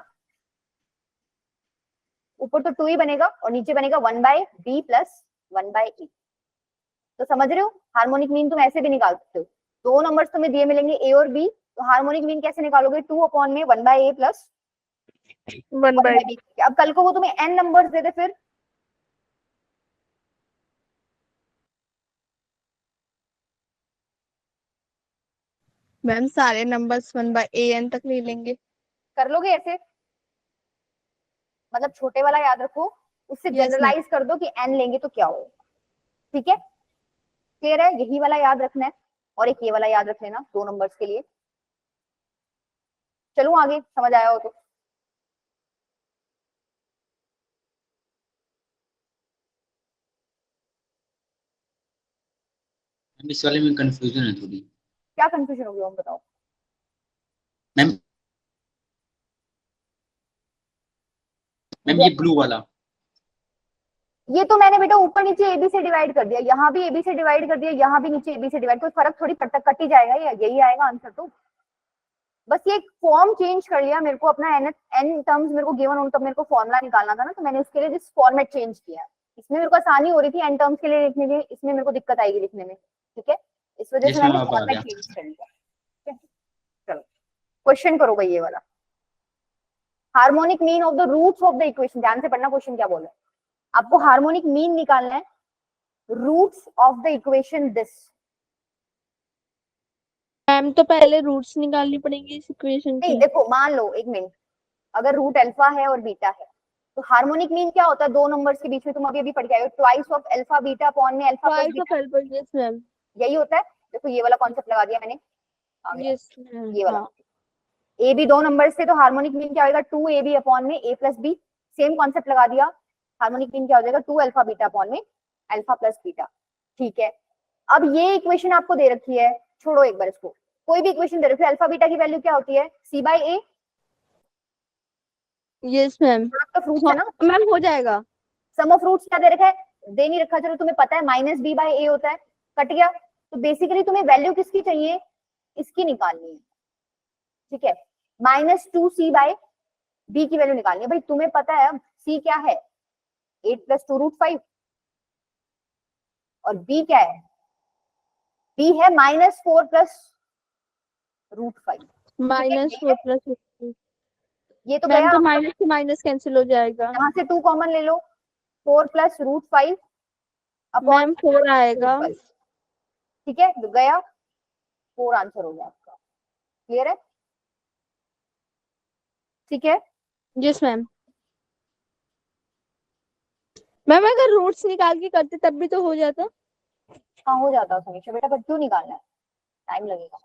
ऊपर तो 2 ही बनेगा और नीचे बनेगा 1/b प्लस 1/e। तो समझ रहे हो, हार्मोनिक मीन तुम ऐसे भी निकाल सकते हो। दो नंबर्स तुम्हें दिए मिलेंगे ए और बी, तो हार्मोनिक मीन कैसे निकालोगे, 2/में 1/a प्लस 1/b। अब कल को वो तुम्हें n नंबर्स दे दे फिर मैम सारे नंबर्स 1/an तक ले लेंगे। कर लोगे ऐसे, मतलब छोटे वाला याद रखो, उससे Yes, जनरलाइज कर दो कि n लेंगे तो क्या होगा। ठीक है, क्लियर है, यही वाला याद रखना है और एक ये वाला याद रख लेना 2 नंबर्स के लिए। चलो आगे, समझ आया हो तो। मैम इस वाले में कंफ्यूजन है थोड़ी। क्या कंफ्यूजन हो गया बताओ। मैम मैम ये ब्लू वाला, ये तो मैंने बेटा ऊपर नीचे ए बी से डिवाइड कर दिया, यहाँ भी ए बी से डिवाइड कर दिया, यहाँ भी नीचे ए बी से डिवाइड, कोई फर्क थोड़ी पड़ता, कट ही जाएगा, यही आएगा आंसर तो। बस ये फॉर्म चेंज कर लिया, मेरे को अपना एन टर्म्स मेरे को गिवन हो, तब मेरे को फॉर्मूला निकालना था ना, तो मैंने उसके लिए जिस फॉर्मेट चेंज किया, इसमें मेरे को आसानी हो रही थी एन टर्म्स के लिए लिखने में, इसमें मेरे को दिक्कत आएगी लिखने में। ठीक है, इस वजह से जिसमें मैंने आप आ फॉर्मेट गया। चेंज कर लिया। ठीक है, चलो क्वेश्चन करो भाई ये वाला, harmonic mean of the roots of the equation. ध्यान से पढ़ना क्वेश्चन क्या बोला है, आपको हार्मोनिक मीन निकालना है roots of the equation this. Ma'am तो पहले रूट्स निकालनी पड़ेंगी इस इक्वेशन नहीं की। देखो, मान लो एक मिनट, अगर रूट अल्फा है और बीटा है, तो हार्मोनिक मीन क्या होता है, दो नंबर्स के बीच में, तुम अभी अभी पढ़ के आए हो, twice of alpha beta upon में alpha plus twice of beta, alpha, yes ma'am. यही होता है। देखो ये वाला कॉन्सेप्ट लगा दिया मैंने, आ गया यस मैम, ये वाला। हाँ। ए बी दो नंबर्स थे, तो हार्मोनिक मीन क्या होगा, 2ab अपॉन में a plus b, same concept लगा दिया, हार्मोनिक मीन क्या हो जाएगा, 2 अल्फा बीटा अपॉन में अल्फा प्लस बीटा। ठीक है, अब ये इक्वेशन आपको दे रखी है, छोड़ो एक बार इसको, कोई भी इक्वेशन दे रखी है, अल्फा बीटा की वैल्यू क्या होती है, c/a, yes ma'am. Product of fruits है ना, मैम हो जाएगा। सम ऑफ फ्रूट्स क्या दे रखा है, दे नहीं रखा, चलो तुम्हें पता है -b/a होता है, कट गया। तो बेसिकली तुम्हें वैल्यू किसकी चाहिए, इसकी निकालनी है। ठीक है, -2c/b की वैल्यू निकालनी है। भाई तुम्हें पता है अब c क्या है, 8 + 2√5, और b क्या है, b है -4 + √5। -4 + ये तो मैम गया, तो माइनस से माइनस कैंसिल हो जाएगा। यहाँ से 2 कॉमन ले लो, 4 + √5 अपॉन मैम 4 आएगा। √5। ठीक है, तो गया 4 आंसर हो गया आपका। क्लियर है, ठीक है। Yes ma'am. मैम अगर रूट्स निकाल के करते तब भी तो हो जाता। हाँ हो जाता समीक्षा बेटा, पर क्यों निकालना है, टाइम लगेगा।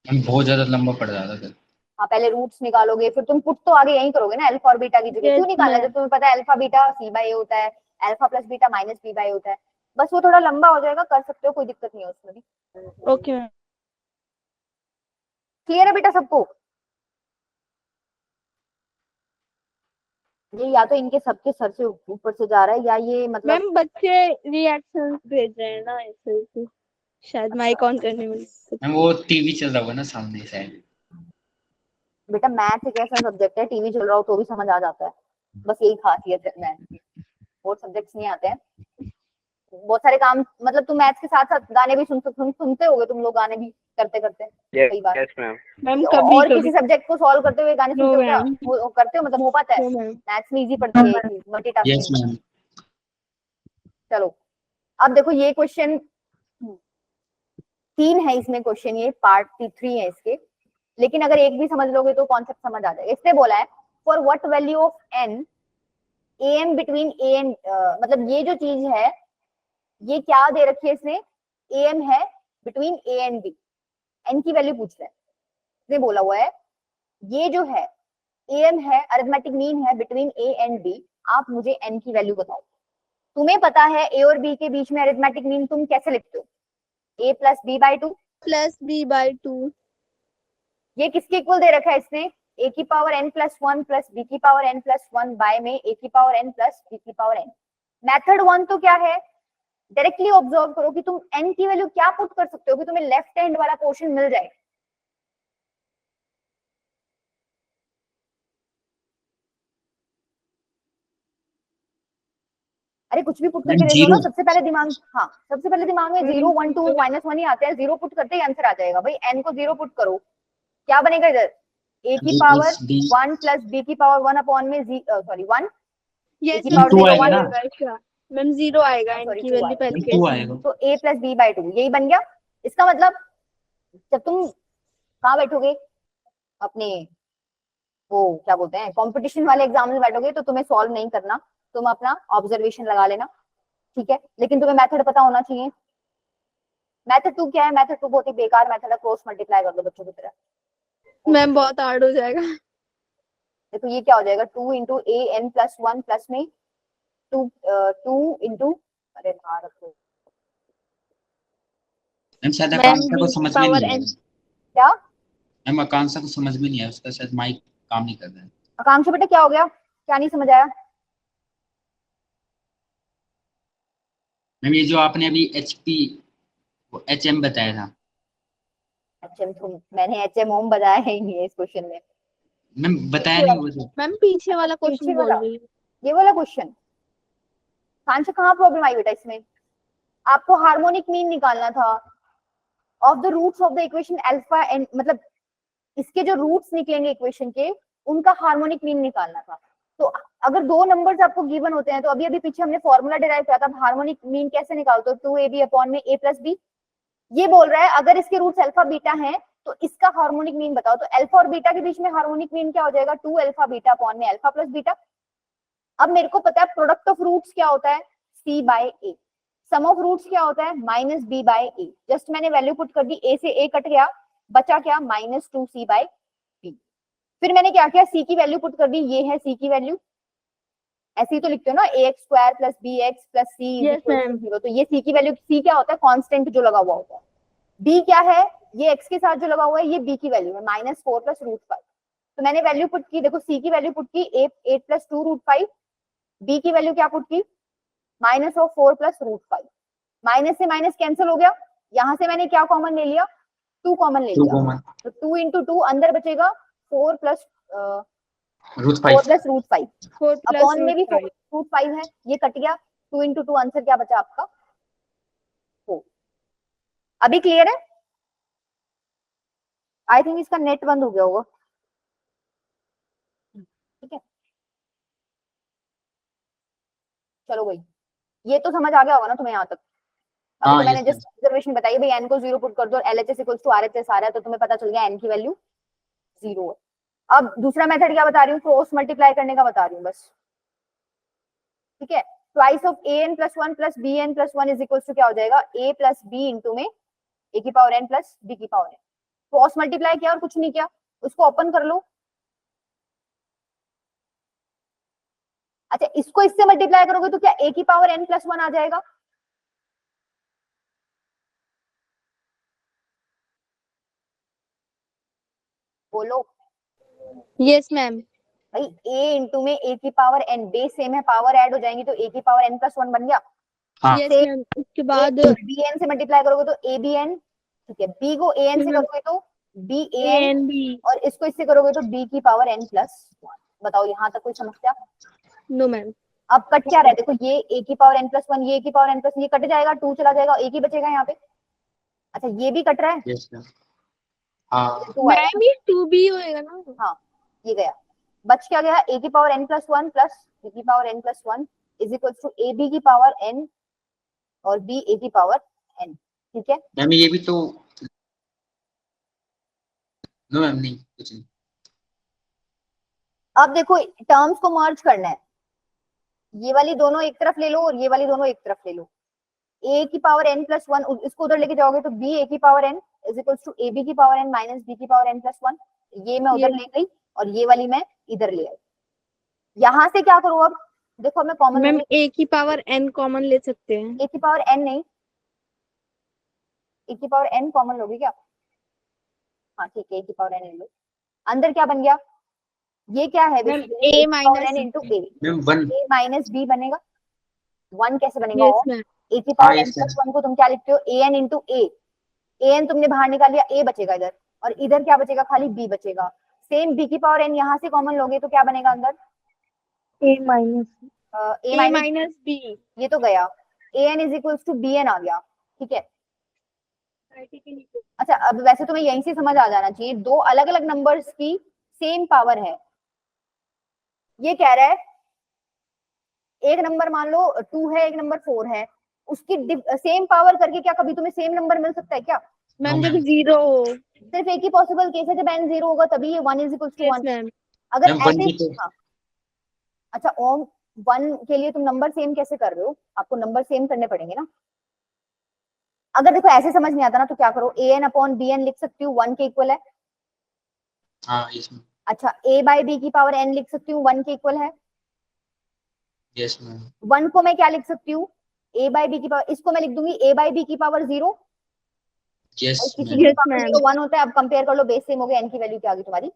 मैम बहुत ज्यादा लंबा पड़ जाता फिर। हाँ पहले रूट्स निकालोगे, फिर तुम पुट तो आगे यहीं करोगे ना, अल्फा और बीटा की जगह, यस क्यों निकालना है मैम। जब तुम्हें पता है अल्फा बीटा c/a होता है, अल्फा प्लस बीटा -b/a होता है। बस वो थोड़ा लंबा हो जाएगा, कर सकते हो, कोई दिक्कत नहीं है उसमें भी। Okay ma'am. क्लियर है बेटा सबको, ये या तो इनके सबके सर से ऊपर से जा रहा है, या ये मतलब मैम बच्चे रिएक्शंस भेज रहे हैं ना ऐसे ही, शायद माइक ऑन करने में। मैम वो टीवी चल रहा होगा ना सामने शायद। बेटा मैथ एक ऐसा सब्जेक्ट है, टीवी चल रहा हो तो भी समझ आ जाता है, बस यही खासियत है मैथ की, और सब्जेक्ट्स नहीं आते हैं। बहुत सारे काम, मतलब तुम मैथ्स के साथ साथ गाने भी सुनते होगे तुम लोग, गाने भी करते करते कई बार। Yes ma'am. मैम कभी और कभी। किसी सब्जेक्ट को सॉल्व करते हुए गाने नो सुनते हो क्या, मैम। करते हो, मतलब हो पाता है, नो मैम। मैथ्स में इजी पड़ती है ये चीज, यस मल्टीटास्किंग। मैम। चलो अब देखो ये क्वेश्चन 3 है, इसमें क्वेश्चन ये पार्ट 3 है इसके, लेकिन अगर एक भी समझ लोगे तो कॉन्सेप्ट समझ आ जाएगा। इसने बोला है for what value of n am between a and, मतलब ये जो चीज है, ये क्या दे रखी है इसने, am है between a and b, n की वैल्यू पूछ रहा है। इसने बोला हुआ है ये जो है am है, अरिथमेटिक मीन है बिटवीन a एंड b, आप मुझे n की वैल्यू बताओ। तुम्हें पता है a और b के बीच में अरिथमेटिक मीन तुम कैसे लिखते हो, a + b/2, प्लस b/2। ये किसके इक्वल दे रखा है इसने, a की पावर n + 1 प्लस b की पावर n + 1 बाय में a की पावर n प्लस b की पावर n। मेथड 1 तो क्या है, डायरेक्टली ऑब्जर्व करो कि तुम n की वैल्यू क्या पुट कर सकते हो कि तुम्हें लेफ्ट हैंड वाला पोर्शन मिल जाए। अरे कुछ भी पुट मैम करके दे दो ना, जीरो सबसे पहले दिमाग, हाँ सबसे पहले दिमाग में 0 1 2 -1 ही आते हैं, 0 पुट करते ही आंसर आ जाएगा भाई। n को 0 पुट करो, क्या बनेगा इधर, a की a power plus b 1 plus b की पावर 1 अपॉन में सॉरी 1, a यस की मैम, पावर 2 0 आएगा 1, ना आएगा मैम, 0 आएगा, सॉरी इनकी 2 वैल्यू आएगा, पहले मैम के 2 ऐसे ही। आएगा। तो a प्लस b बाई 2 यही बन गया। इसका मतलब जब तुम कहाँ बैठोगे, अपने वो क्या बोलते हैं कंपटीशन वाले एग्जाम में बैठोगे, तो तुम्हें सॉल्व नहीं करना, तुम अपना ऑब्जर्वेशन लगा लेना, ठीक है, लेकिन तुम्हें मेथड पता होना चाहिए। मेथड 2 क्या है, मेथड 2 बहुत ही बेकार मेथड है, क्रॉस मल्टीप्लाई कर दो बच्चों की तरह। मैम बहुत हार्ड हो जाएगा। देखो ये क्या हो जाएगा, 2 इंटू ए एन प्लस 1 प्लस में 2 इंटू, अरे बाहर रखो मैम शायद मैम आकांक्षा b को की समझ में पावर नहीं n। आया। क्या। मैम आकांक्षा को समझ में नहीं आया, उसका शायद माइक काम नहीं कर रहा है। आकांक्षा बेटा क्या हो गया, क्या नहीं समझ आया। मैम ये जो आपने अभी HP HM बताया था, एचएम तुम, मैंने एचएम ओम बताया है ही नहीं है इस क्वेश्चन में। मैम बताया पीछे नहीं वाला, वो जो। मैम पीछे अच्छा वाला क्वेश्चन पीछे बोल वाला, रही हूँ। ये वाला क्वेश्चन, आकांक्षा कहाँ प्रॉब्लम आई बेटा इसमें, आपको हार्मोनिक मीन निकालना था of the roots of the equation alpha and, मतलब इसके जो रूट्स निकलेंगे इक्वेशन के, उनका हार्मोनिक मीन निकालना था। तो अगर दो नंबर्स आपको गिवन होते हैं, तो अभी अभी पीछे हमने फॉर्मूला डिराइव किया था, हार्मोनिक मीन कैसे निकालते हो, 2ab अपॉन में a प्लस b। ये बोल रहा है अगर इसके रूट्स अल्फा बीटा हैं तो इसका हार्मोनिक मीन बताओ, तो अल्फा और बीटा के बीच में हार्मोनिक मीन क्या हो जाएगा, 2 अल्फा बीटा अपॉन में अल्फा प्लस बीटा। अब मेरे को पता है प्रोडक्ट ऑफ रूट्स क्या होता है, c by a, sum of roots क्या होता है, minus b by a। Just मैंने वैल्यू पुट कर दी, a से a कट गया, बचा क्या, माइनस 2c बाय b। फिर मैंने क्या किया, c की वैल्यू पुट कर दी, ये है c की वैल्यू, ऐसे ही तो लिखते हो ना, ax square plus bx plus c is yes equal to ma'am. 0। तो ये c की वैल्यू, c क्या होता है, कांस्टेंट जो लगा हुआ होता है, b क्या है, ये x के साथ जो लगा हुआ है, ये b की वैल्यू है, -4 प्लस √5। तो मैंने वैल्यू पुट की, देखो c की वैल्यू पुट की 8 प्लस 2 √5, b की वैल्यू क्या पुट की, -4 प्लस √5। माइनस से माइनस कैंसिल हो गया, यहाँ से मैंने क्या कॉमन ले लिया, 2 कॉमन ले 2 लिया, कॉमन तो 2 इंटू 2 अंदर बचेगा 4 plus root 4 5। Plus √5, 4 plus upon में भी 4 √5। √5 है, ये कट गया, 2 इंटू 2 आंसर क्या बचा आपका 4। अभी क्लियर है, आई थिंक इसका नेट बंद हो गया होगा, ठीक है चलो भाई, ये तो समझ आ गया होगा ना तुम्हें यहाँ तक। अभी हाँ तो मैंने यस मैम। जस्ट ऑब्जर्वेशन बताई भाई, एन को 0 पुट कर दो और LHS इक्वल्स टू RHS आ रहा है, तो तुम्हें पता चल गया एन की वैल्यू 0 है। अब दूसरा मेथड क्या बता रही हूँ, क्रॉस मल्टीप्लाई करने का बता रही हूँ बस, ठीक है। Twice of an plus 1 plus bn plus 1 is equals to क्या हो जाएगा, a प्लस b इंटू में a की पावर n प्लस b की पावर n। क्रॉस मल्टीप्लाई किया और कुछ नहीं किया, उसको ओपन कर लो। अच्छा इसको इससे मल्टीप्लाई करोगे तो क्या a की पावर n प्लस 1 आ जाएगा, बोलो यस मैम। भाई, a इंटू में a की पावर n, बेस सेम है, पावर ऐड हो जाएंगी तो a की पावर n प्लस 1 बन गया। हाँ यस सेम मैम, उसके बाद bn से मल्टीप्लाई करोगे तो abn, ठीक है, b को an से करोगे तो ban, एन बी। और इसको इससे करोगे तो b की पावर n प्लस 1। बताओ यहाँ तक कोई समस्या। No ma'am. अब कट क्या रहा है, देखो ये a की पावर n प्लस 1, ये a की पावर n प्लस, ये कट जाएगा, 2 चला जाएगा, एक ही बचेगा यहाँ पे। अच्छा ये भी कट रहा है, यस मैम। हाँ 2 आएगा, मैम ये 2b होएगा ना। हाँ ये गया, बच क्या गया, a की power n plus 1 plus b की power n plus 1 is equal to ab की पावर n और b a की पावर n, ठीक है। मैम ये भी तो, नो मैम नहीं कुछ नहीं। अब देखो टर्म्स को मर्ज करना है, ये वाली दोनों एक तरफ ले लो और ये वाली दोनों एक तरफ ले लो, a की पावर n प्लस 1 इसको उधर लेके जाओगे तो b a की power n is equal to ab की पावर n माइनस b की पावर n प्लस 1। ये मैं उधर ले गई और ये वाली मैं इधर ले आई। यहाँ से क्या करूँ अब, देखो मैं कॉमन मैम लूंगी, a की पावर n कॉमन ले सकते हैं। a की पावर n नहीं, a की पावर n कॉमन लोगे क्या, हाँ ठीक है, a की पावर n ले लो, अंदर क्या बन गया, ये क्या है ma'am basically a power minus n into a, ma'am 1। a minus b बनेगा, 1 कैसे बनेगा, यस और मैम। a की हाँ power n yes plus ma'am. 1 को तुम क्या लिखते हो, an इंटू a, an तुमने बाहर निकाल लिया, a बचेगा इधर, और इधर क्या बचेगा, खाली b बचेगा। सेम b की पावर n यहाँ से कॉमन लोगे तो क्या बनेगा अंदर, a minus A a minus minus b ये तो गया, A N is equals to B N आ गया, ठीक है। अच्छा अब वैसे तुम्हें यहीं से समझ आ जाना चाहिए, दो अलग अलग नंबर्स की सेम पावर है। ये कह रहा है एक नंबर मान लो 2 है, एक नंबर 4 है, उसकी सेम पावर करके क्या कभी तुम्हें सेम नंबर मिल सकता है क्या? मैम No, जब ma'am. जीरो हो। सिर्फ एक ही पॉसिबल केस है, जब n 0 होगा तभी ये 1 is equal to yes 1। Ma'am. अगर मैम 1 ऐसे भी तो हाँ, अच्छा ओम 1 के लिए तुम नंबर सेम कैसे कर रहे हो? आपको नंबर सेम करने पड़ेंगे ना। अगर देखो ऐसे समझ नहीं आता ना तो क्या करो, A N upon B N लिख सकती हूँ, 1 के इक्वल है। हाँ यस मैम, अच्छा a बाई बी की पावर n लिख सकती हूँ, 1 के इक्वल है। यस मैम, 1 को मैं क्या लिख सकती हूँ, a बाई बी की पावर, इसको मैं लिख दूंगी a बाई बी की पावर 0, यस और किसी मैम, की यस पावर मैम। 0 1 होता है। अब कंपेयर कर लो, बेस सेम हो गया, n की वैल्यू क्या आ गई तुम्हारी?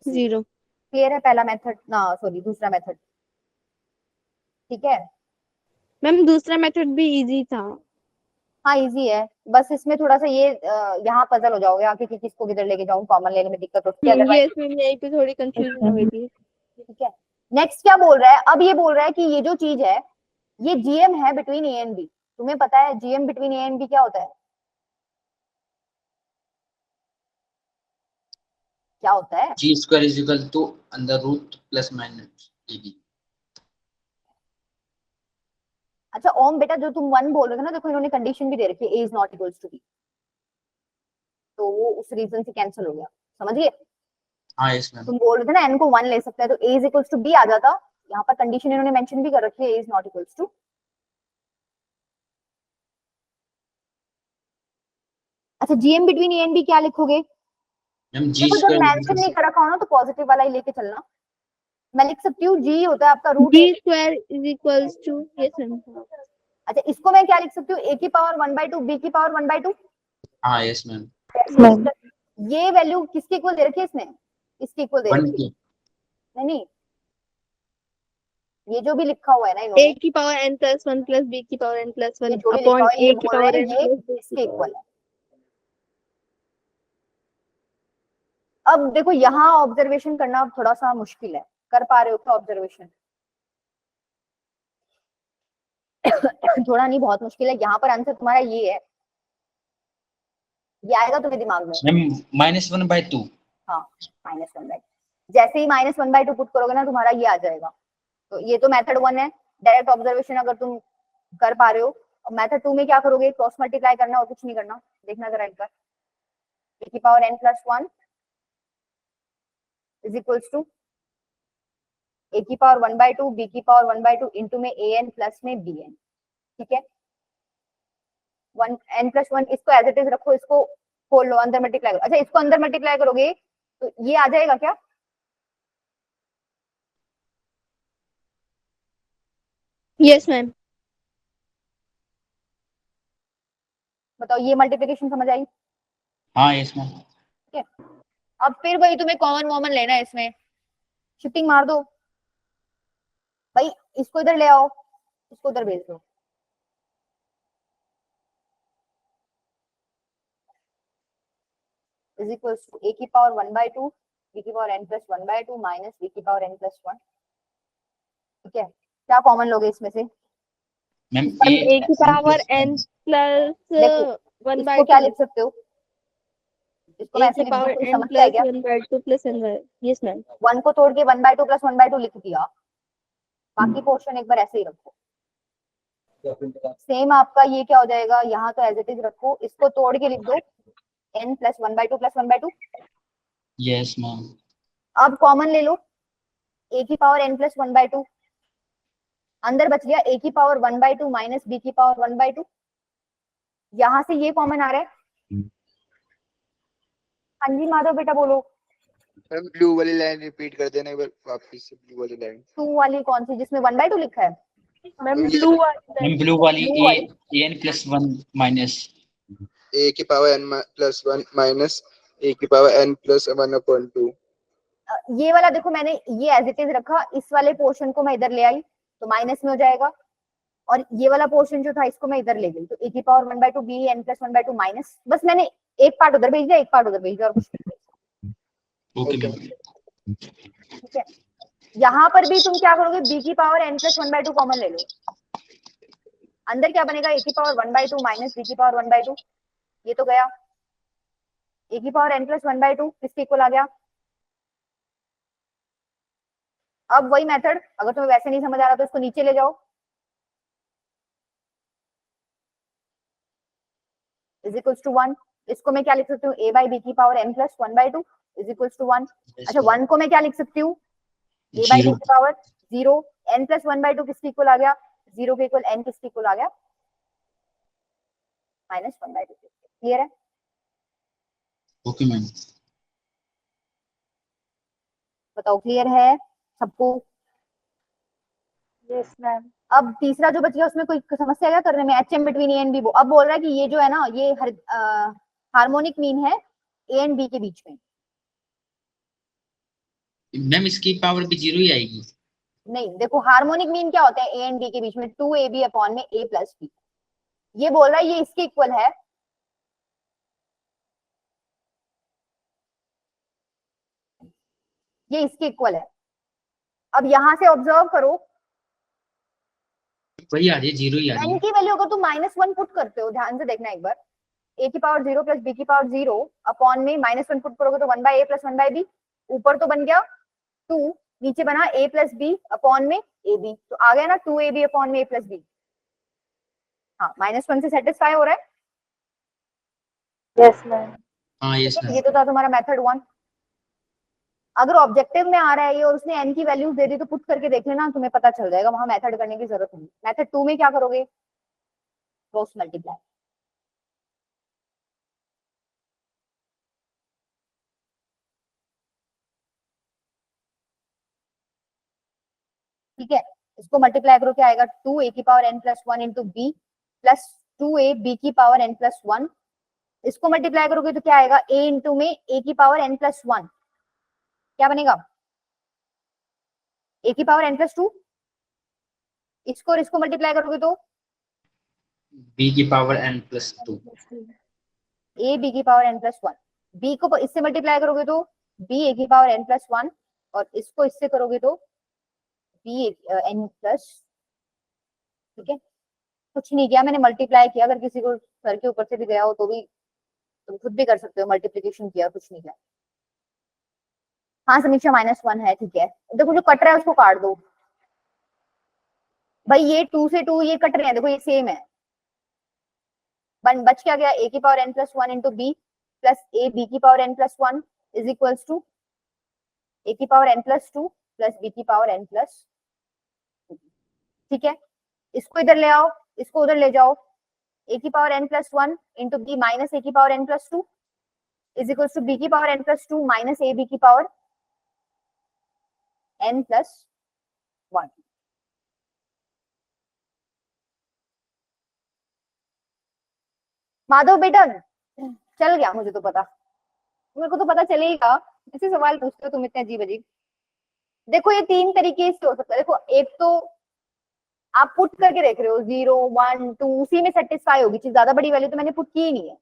जीरो। क्लियर है पहला मेथड ना, सॉरी दूसरा मेथड, ठीक है। मैम दूसरा मेथड भी इजी था। हाँ इजी है, बस इसमें थोड़ा सा ये यहाँ पजल हो जाओगे आके कि किसको किधर लेके जाऊँ, कॉमन लेने में दिक्कत होती है अदरवाइज, यस मैम, यही पे थोड़ी कंफ्यूजन हो गई थी। ठीक है। नेक्स्ट क्या बोल रहा है, अब ये बोल रहा है कि ये जो चीज है ये जीएम है बिटवीन ए एंड बी। तुम्हें पता है GM between A and B क्या होता है? क्या होता है? G square is equal to under root plus minus A B. अच्छा ओम बेटा जो तुम 1 बोल रहे थे ना, देखो इन्होंने कंडीशन भी दे रखी है ए is not equals to B, तो वो उस रीजन से कैंसिल हो गया, समझिए। हाँ यस मैम, तुम बोल रहे थे ना एन को 1 ले सकता है तो ए इज इक्वल्स टू बी आ जाता। यहाँ पर कंडीशन इन्होंने मेंशन भी कर रखी है ए इज नॉट इक्वल्स टू। अच्छा GM between A and B क्या लिखोगे? मैम जी देखो जब स्क्वायर मेंशन नहीं कर रखा हो ना तो पॉजिटिव वाला ही लेके चलना। मैं लिख सकती हूँ जी होता है आपका root g a. Square is equals to, yes ma'am. अच्छा इसको मैं क्या लिख सकती हूँ, ए की पावर 1/2 बी की पावर 1/2। हाँ यस मैम, ये वैल्यू किसके इक्वल दे रखी है इसने? इसके इक्वल दे 1 रखी है। की, नहीं नहीं, ये जो भी लिखा हुआ है ना ए इन्होंने, की power n plus 1 plus b की पावर n प्लस ये 1 जो भी लिखा अपॉन हुआ है ये ए की बोल रहे पावर हैं n ये प्लस 2 की इसके पावर। इक्वल है। अब देखो यहाँ ऑब्जर्वेशन करना थोड़ा सा मुश्किल है, कर पा रहे हो क्या ऑब्जर्वेशन? थोड़ा नहीं बहुत मुश्किल है। यहाँ पर आंसर तुम्हारा ये है, ये आएगा तुम्हें दिमाग में। मैम -1/2। हाँ -1/2, जैसे ही -1/2 पुट करोगे ना तुम्हारा ये आ जाएगा। तो ये तो मेथड 1 है, डायरेक्ट ऑब्जर्वेशन अगर तुम कर पा रहे हो। मेथड 2 में क्या करोगे, क्रॉस मल्टीप्लाई करना और कुछ नहीं करना। देखना जरा एक बार, ए की power n plus 1 is equals to ए की पावर 1/2 बी की पावर 1/2 इंटू में ए एन प्लस में बी एन, ठीक है। 1 n प्लस 1 इसको एज इट इज रखो, इसको खोल लो, अंदर मल्टीप्लाई करो। अच्छा इसको अंदर मल्टीप्लाई करोगे तो ये आ जाएगा क्या? Yes ma'am. बताओ ये मल्टीप्लिकेशन समझ आई? हाँ यस मैम, ठीक है। अब फिर वही तुम्हें कॉमन वॉमन लेना है, इसमें शिफ्टिंग मार दो भाई, इसको इधर ले आओ, इसको उधर भेज दो। इज इक्वल्स टू ए की पावर 1/2 बी की power n plus 1/2 minus b की पावर n प्लस 1, ठीक है। क्या कॉमन लोगे इसमें से? मैम हम ए की पावर n प्लस देखो 1 इसको बाय क्या 2, लिख सकते हो, इसको मैं ए ऐसे की लिख दूं, पावर कोई n समझता है प्लस क्या? 1 by 2 plus n by, yes ma'am. 1 को तोड़ के 1/2 प्लस 1/2 लिख दिया, बाकी पोर्शन एक बार ऐसे ही रखो। सेम आपका ये क्या हो जाएगा, यहाँ तो एज इट इज रखो, इसको तोड़ के लिख दो n plus 1/2 plus 1/2। Yes ma'am, अब कॉमन ले लो, a की पावर n प्लस 1/2, अंदर बच गया a की पावर 1/2 माइनस b की पावर 1/2। यहाँ से ये कॉमन आ रहा है। हाँ जी माधव बेटा बोलो। मैम ब्लू वाली लाइन रिपीट कर देना एक बार वापस से, ब्लू वाली लाइन। 2 वाली कौन सी जिसमें 1/2 लिखा है? मैम ब्लू मैम ब्लू वाली Blue वाली। an प्लस 1 माइनस ए की पावर n प्लस 1 माइनस ए की पावर n प्लस 1/2। ये वाला देखो मैंने ये एज इट इज रखा, इस वाले पोर्शन को मैं इधर ले आई तो माइनस में हो जाएगा, और ये वाला पोर्शन जो था इसको मैं इधर ले गई तो ए की power 1/2 b n plus 1/2 minus, बस मैंने एक पार्ट उधर भेज दिया एक पार्ट उधर भेज दिया और कुछ नहीं भेजा। ओके मैम, ठीक है। यहाँ पर भी तुम क्या करोगे, b की पावर n प्लस 1/2 कॉमन ले लो, अंदर क्या बनेगा, a की पावर 1/2 माइनस b की पावर 1/2, ये तो गया, a की पावर n प्लस 1/2 किसके इक्वल आ गया। अब वही मेथड, अगर तुम्हें वैसे नहीं समझ आ रहा तो इसको नीचे ले जाओ, इज इक्वल्स टू 1, इसको मैं क्या लिख सकती हूँ, a बाई b की power n plus 1/2 is equals to 1। अच्छा 1 को मैं क्या लिख सकती हूँ, a बाई b जीरो। की पावर 0, n प्लस 1/2 किसके इक्वल आ गया, 0 के इक्वल n किसके इक्वल आ गया, माइनस 1/2। क्लियर है, ओके मैम। बताओ क्लियर है सबको। Yes ma'am. अब तीसरा जो बच गया उसमें कोई समस्या क्या करने में, H M between A and b, अब बोल रहा है कि ये जो है ना ये हार्मोनिक मीन है ए एंड बी के बीच में। मैम इसकी पावर भी जीरो ही आएगी। नहीं देखो हार्मोनिक मीन क्या होता है, ए एंड बी के बीच में 2ab अपॉन में a प्लस बी, ये बोल रहा है ये इसके इक्वल है, ये इसके इक्वल है। अब यहां से ऑब्जर्व करो, वही आ रही है, जीरो ही आ रही n है। की वैल्यू अगर तुम -1 पुट करते हो, ध्यान से देखना एक बार, a की पावर 0 प्लस b की पावर 0 अपॉन में -1 पुट करोगे तो 1/a प्लस 1/b, ऊपर तो बन गया 2, नीचे बना a प्लस बी अपॉन में ab, तो आ गया ना 2ab अपॉन में a प्लस बी। हाँ -1 से सेटिस्फाई हो रहा है। Yes ma'am. हाँ यस ये मैम। तो था तुम्हारा मेथड 1। अगर ऑब्जेक्टिव में आ रहा है ये और उसने n की वैल्यूज दे दी तो पुट करके देख लेना, तुम्हें पता चल जाएगा, वहां मेथड करने की जरूरत नहीं। मेथड 2 में क्या करोगे, क्रॉस मल्टीप्लाई, ठीक है, इसको मल्टीप्लाई करो क्या आएगा, 2a की power n plus 1 into b plus 2a b की पावर n प्लस 1, इसको मल्टीप्लाई करोगे तो क्या आएगा, a इंटू में a की पावर n प्लस 1, क्या बनेगा, a की पावर n प्लस 2, इसको और इसको मल्टीप्लाई करोगे तो बी की power n plus 2। a b की पावर n प्लस 1, b को इससे मल्टीप्लाई करोगे तो b a की पावर n प्लस 1, और इसको इससे करोगे तो b n प्लस, ठीक है, कुछ नहीं किया मैंने, मल्टीप्लाई किया, अगर किसी को सर के ऊपर से भी गया हो तो भी तुम खुद भी कर सकते हो, मल्टीप्लीकेशन किया, कुछ नहीं किया। हाँ समीक्षा -1 है, ठीक है, देखो जो कट रहा है उसको काट दो भाई, ये 2 से 2 ये कट रहे हैं, देखो ये सेम है, बच क्या गया, a की power n plus 1 into b plus a b की power n plus 1 is equals to a की power n plus 2 plus b की पावर n प्लस, ठीक है, इसको इधर ले आओ, इसको उधर ले जाओ, a की power n plus 1 into b minus a की power n plus 2 is equals to b की power n plus 2 minus a b की पावर n प्लस 1। माधव बेटा चल गया, मुझे तो पता, मेरे को तो पता चलेगा, ऐसे सवाल पूछते हो तुम इतने अजीब अजीब। देखो ये 3 तरीके से हो सकता है, देखो एक तो आप पुट करके देख रहे हो 0 1 2, उसी में सेटिस्फाई होगी चीज, ज्यादा बड़ी वैल्यू तो मैंने पुट की ही नहीं है,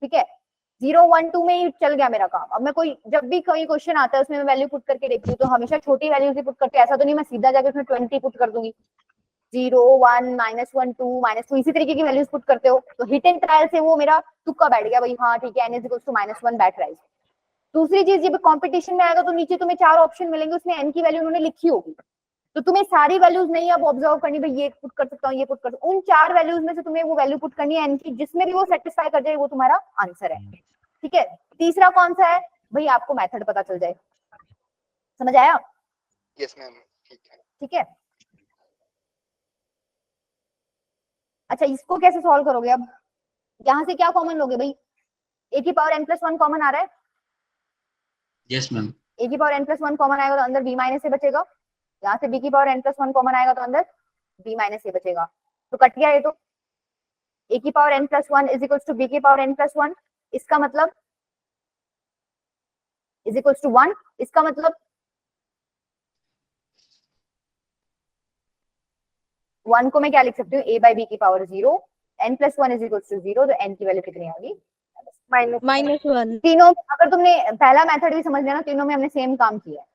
ठीक है, 0 1 2 में ही चल गया मेरा काम। अब मैं कोई जब भी कोई क्वेश्चन आता है उसमें मैं वैल्यू पुट करके देखती हूँ तो हमेशा छोटी वैल्यू से पुट करके, ऐसा तो नहीं मैं सीधा जाके उसमें 20 पुट कर दूंगी, 0 1 -1 2 -2 इसी तरीके की वैल्यूज पुट करते हो, तो हिट एंड ट्रायल से वो मेरा तुक्का बैठ गया भाई, हाँ ठीक है n इज -1 बैठ रहा है। दूसरी चीज, जब कंपटीशन में आएगा तो नीचे तुम्हें 4 ऑप्शन मिलेंगे, उसमें n की वैल्यू उन्होंने लिखी होगी, तो तुम्हें सारी वैल्यूज नहीं अब ऑब्जर्व करनी भाई ये पुट कर सकता हूँ, ये पुट कर सकता हूँ, उन 4 वैल्यूज में से तुम्हें वो वैल्यू पुट करनी है n की, जिसमें भी वो सेटिस्फाई कर जाए वो तुम्हारा आंसर है, ठीक है। तीसरा कौन सा है भाई, आपको मेथड पता चल जाए, समझ आया, यस मैम, ठीक है। ठीक है। अच्छा इसको कैसे सॉल्व करोगे, अब यहाँ से क्या कॉमन लोगे भाई, a की पावर n प्लस 1 कॉमन आ रहा है, यस मैम। a की पावर n प्लस 1 कॉमन आएगा तो अंदर b माइनस से बचेगा, यहाँ से b की पावर n प्लस 1 कॉमन आएगा तो अंदर b माइनस से बचेगा, तो कट गया ये, तो a की power n plus 1 is equals to b की पावर n प्लस 1, इसका मतलब इज इक्वल्स टू 1, इसका मतलब 1 को मैं क्या लिख सकती हूँ, a बाई बी की power 0, n plus 1 is equals to 0, तो n की वैल्यू कितनी आ गई, -1। तीनों, अगर तुमने पहला मेथड भी समझ लिया ना, तीनों में हमने सेम काम किया है,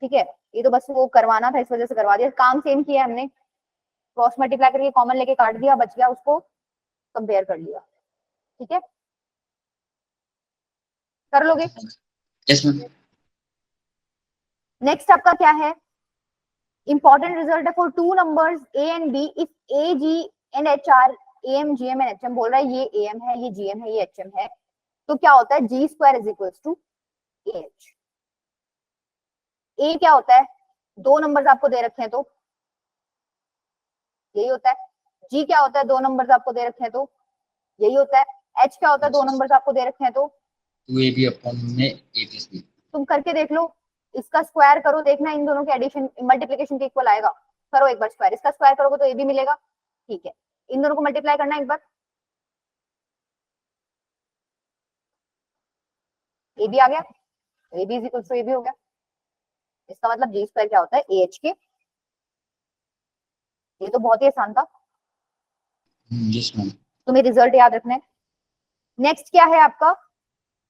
ठीक है, ये तो बस वो करवाना था, इस वजह से करवा दिया, काम सेम किया हमने, क्रॉस मल्टीप्लाई करके कॉमन लेके काट दिया, बच गया, उसको कंपेयर कर लिया। ठीक है, कर लोगे? Yes ma'am. नेक्स्ट आपका क्या है, इंपॉर्टेंट रिजल्ट है for two numbers a and b if A G and H are M G M and H M, बोल रहा है ये ए एम है, ये जी एम है, ये एच एम है, तो क्या होता है G square is equal to A H. A क्या होता है, दो नंबर्स आपको दे रखे हैं तो यही होता है, जी क्या होता है, दो नंबर्स आपको दे रखे हैं तो यही होता है, एच क्या होता है, दो नंबर्स आपको दे रखे हैं तो 2ab अपॉन में a प्लस b। तुम करके देख लो, इसका स्क्वायर करो, देखना इन दोनों के एडिशन मल्टीप्लिकेशन के इक्वल आएगा, करो एक बार स्क्वायर, इसका स्क्वायर करोगे तो ए भी मिलेगा। ठीक है, इन दोनों को मल्टीप्लाई करना एक बार, ए भी आ गया, A B is equal to A भी हो गया, इसका मतलब जी स्क्वायर क्या होता है ए एच के। ये तो बहुत ही आसान था, यस मैम। तुम्हें रिजल्ट याद रखना है। नेक्स्ट क्या है आपका,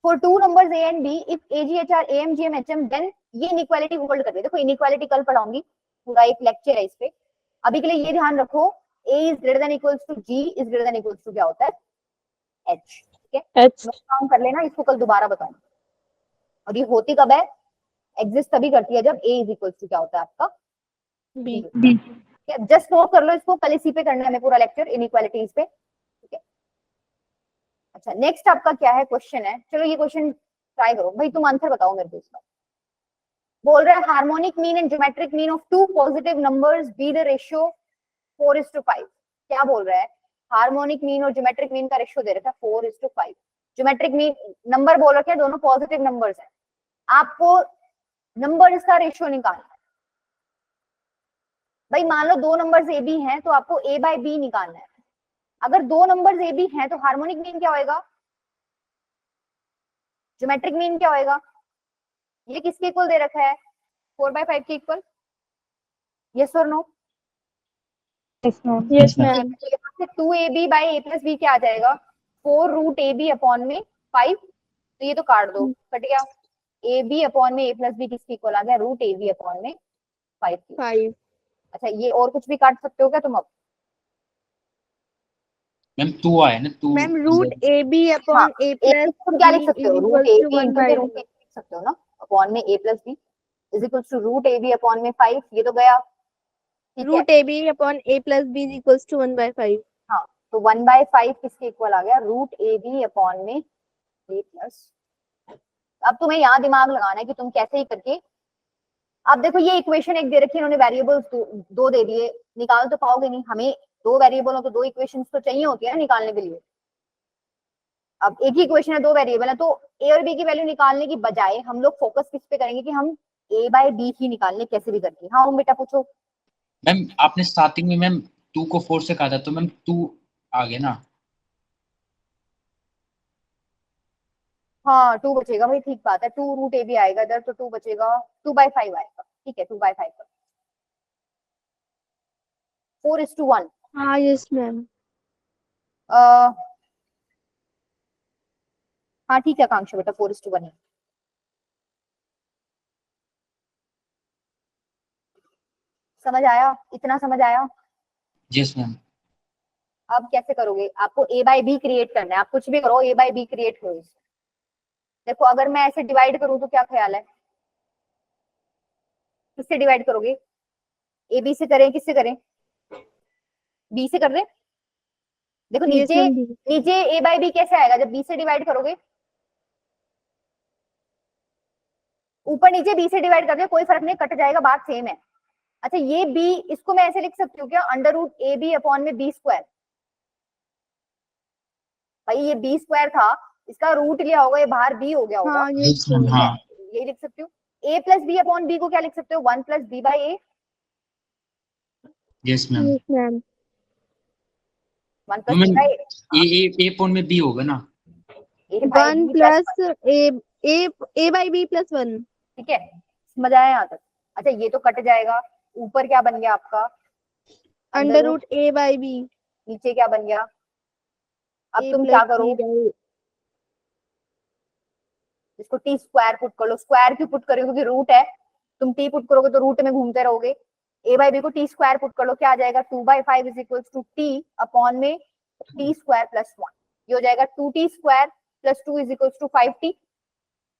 for two numbers a and b if A G H are A M G M H M then, ये इनइक्वालिटी होल्ड करती है, देखो इनइक्वालिटी कल पढ़ाऊंगी, पूरा एक लेक्चर है इस पे, अभी के लिए ये ध्यान रखो, A is greater than equals to G is greater than equals to क्या होता है एच। ठीक है, एच नोट डाउन कर लेना, इसको कल दोबारा बताऊंगी। और ये होती कब है, एग्जिस्ट तभी करती है जब ए इज इक्वल्स टू क्या होता है आपका बी। बी। जस्ट नोट कर लो इसको, कल इसी पे करना है हमें पूरा लेक्चर इनइक्वालिटीज पे। ठीक है, अच्छा नेक्स्ट आपका क्या है क्वेश्चन है, चलो ये क्वेश्चन ट्राई करो भाई, तुम आंसर बताओ मेरे को इसका। बोल रहा है harmonic mean and geometric mean of two positive numbers be the ratio 4:5। क्या बोल रहा है, हार्मोनिक मीन और ज्योमेट्रिक मीन का रेशियो दे रखा है 4:5, ज्योमेट्रिक मीन नंबर बोल रखे हैं, दोनों पॉजिटिव नंबर्स हैं, आपको नंबर इसका रेशियो निकालना है। भाई मान लो दो नंबर्स ए बी हैं तो आपको ए बाय बी निकालना है, अगर दो नंबर्स ए बी हैं तो हार्मोनिक मीन क्या होएगा, ज्योमेट्रिक मीन क्या होएगा, ये किसके इक्वल दे रखा है 4/5 के इक्वल, यस और no? Yes ma'am. Two A b by a plus b क्या आ जाएगा, 4√ab अपॉन में 5, तो ये तो काट दो, कट गया, ए बी अपॉन में ए प्लस बी किसके इक्वल आ गया, √ab अपॉन में 5। 5 अच्छा ये और कुछ भी काट सकते हो क्या तुम अब? मैम 2 आया ना 2। मैम रूट ए बी हाँ, अपॉन ए ए प्लस तुम क्या लिख बी सकते इज हो, equal root A to B 1 into by के रूट लिख सकते हो ना, अपॉन में A plus B is equal to root A B upon में 5, ये तो गया। ठीक है, root A B upon A plus B is equal to 1/5। हाँ तो 1/5 किसके इक्वल आ गया, रूट ए बी अपॉन में ए प्लस। अब तुम्हें यहाँ दिमाग लगाना है कि तुम कैसे ही करके, अब देखो ये इक्वेशन एक दे रखी है इन्होंने, वेरिएबल्स दो दे दिए, निकाल तो पाओगे नहीं, हमें दो वेरिएबल हो तो दो इक्वेशंस तो चाहिए होती है ना निकालने के लिए। अब एक ही इक्वेशन है, दो वेरिएबल है, तो ए और बी की वैल्यू निकालने की बजाय हम लोग फोकस किस पे करेंगे कि हम ए बाय बी ही निकालने कैसे भी करके। हाँ बेटा पूछो। मैम आपने स्टार्टिंग में मैम 2 को 4 से काटा था तो मैम 2 आ गया ना। हाँ 2 बचेगा भाई, ठीक बात है, 2√ab आएगा इधर तो 2 बचेगा, 2/5 आएगा, ठीक है 2/5 का 4:1। हाँ यस मैम। हाँ ठीक है आकांक्षा बेटा 4:1 है। समझ आया, इतना समझ आया? Yes ma'am. अब कैसे करोगे, आपको ए बाय बी क्रिएट करना है, आप कुछ भी करो ए बाय बी क्रिएट करो इससे। देखो अगर मैं ऐसे डिवाइड करूं तो क्या ख्याल है, किससे डिवाइड करोगे, ए बी से करें किससे करें, बी से कर रहे हैं। देखो यस नीचे मैम। नीचे ए बाय बी कैसे आएगा जब बी से डिवाइड करोगे, ऊपर नीचे बी से डिवाइड कर दो, कोई फर्क नहीं, कट जाएगा, बात सेम है। अच्छा ये बी, इसको मैं ऐसे लिख सकती हूँ क्या, √ab अपॉन में बी स्क्वायर। भाई ये बी स्क्वायर था, इसका रूट लिया होगा, ये बाहर बी हो गया होगा, हाँ यस मैम हाँ। यही लिख सकती हूँ। ए प्लस बी अपॉन बी को क्या लिख सकते हो, 1 + b/a, yes ma'am. Yes ma'am. 1 तो + मैम b/a, ए अपॉन में बी होगा ना। a by 1 b plus + 1। A by b plus 1। ठीक है, समझ आया यहाँ तक? अच्छा ये तो कट जाएगा, ऊपर क्या बन गया आपका, under root a by b. नीचे क्या बन गया, अब ए तुम प्लस क्या करो, बी बाई। इसको टी स्क्वायर पुट कर लो, स्क्वायर क्यों पुट करो क्योंकि रूट है, तुम टी पुट करोगे तो रूट में घूमते रहोगे। ए बाई बी को टी स्क्वायर पुट कर लो, क्या आ जाएगा 2/5 is equal to t upon में टी स्क्वायर प्लस 1। ये हो जाएगा 2t square plus 2 is equal to 5t,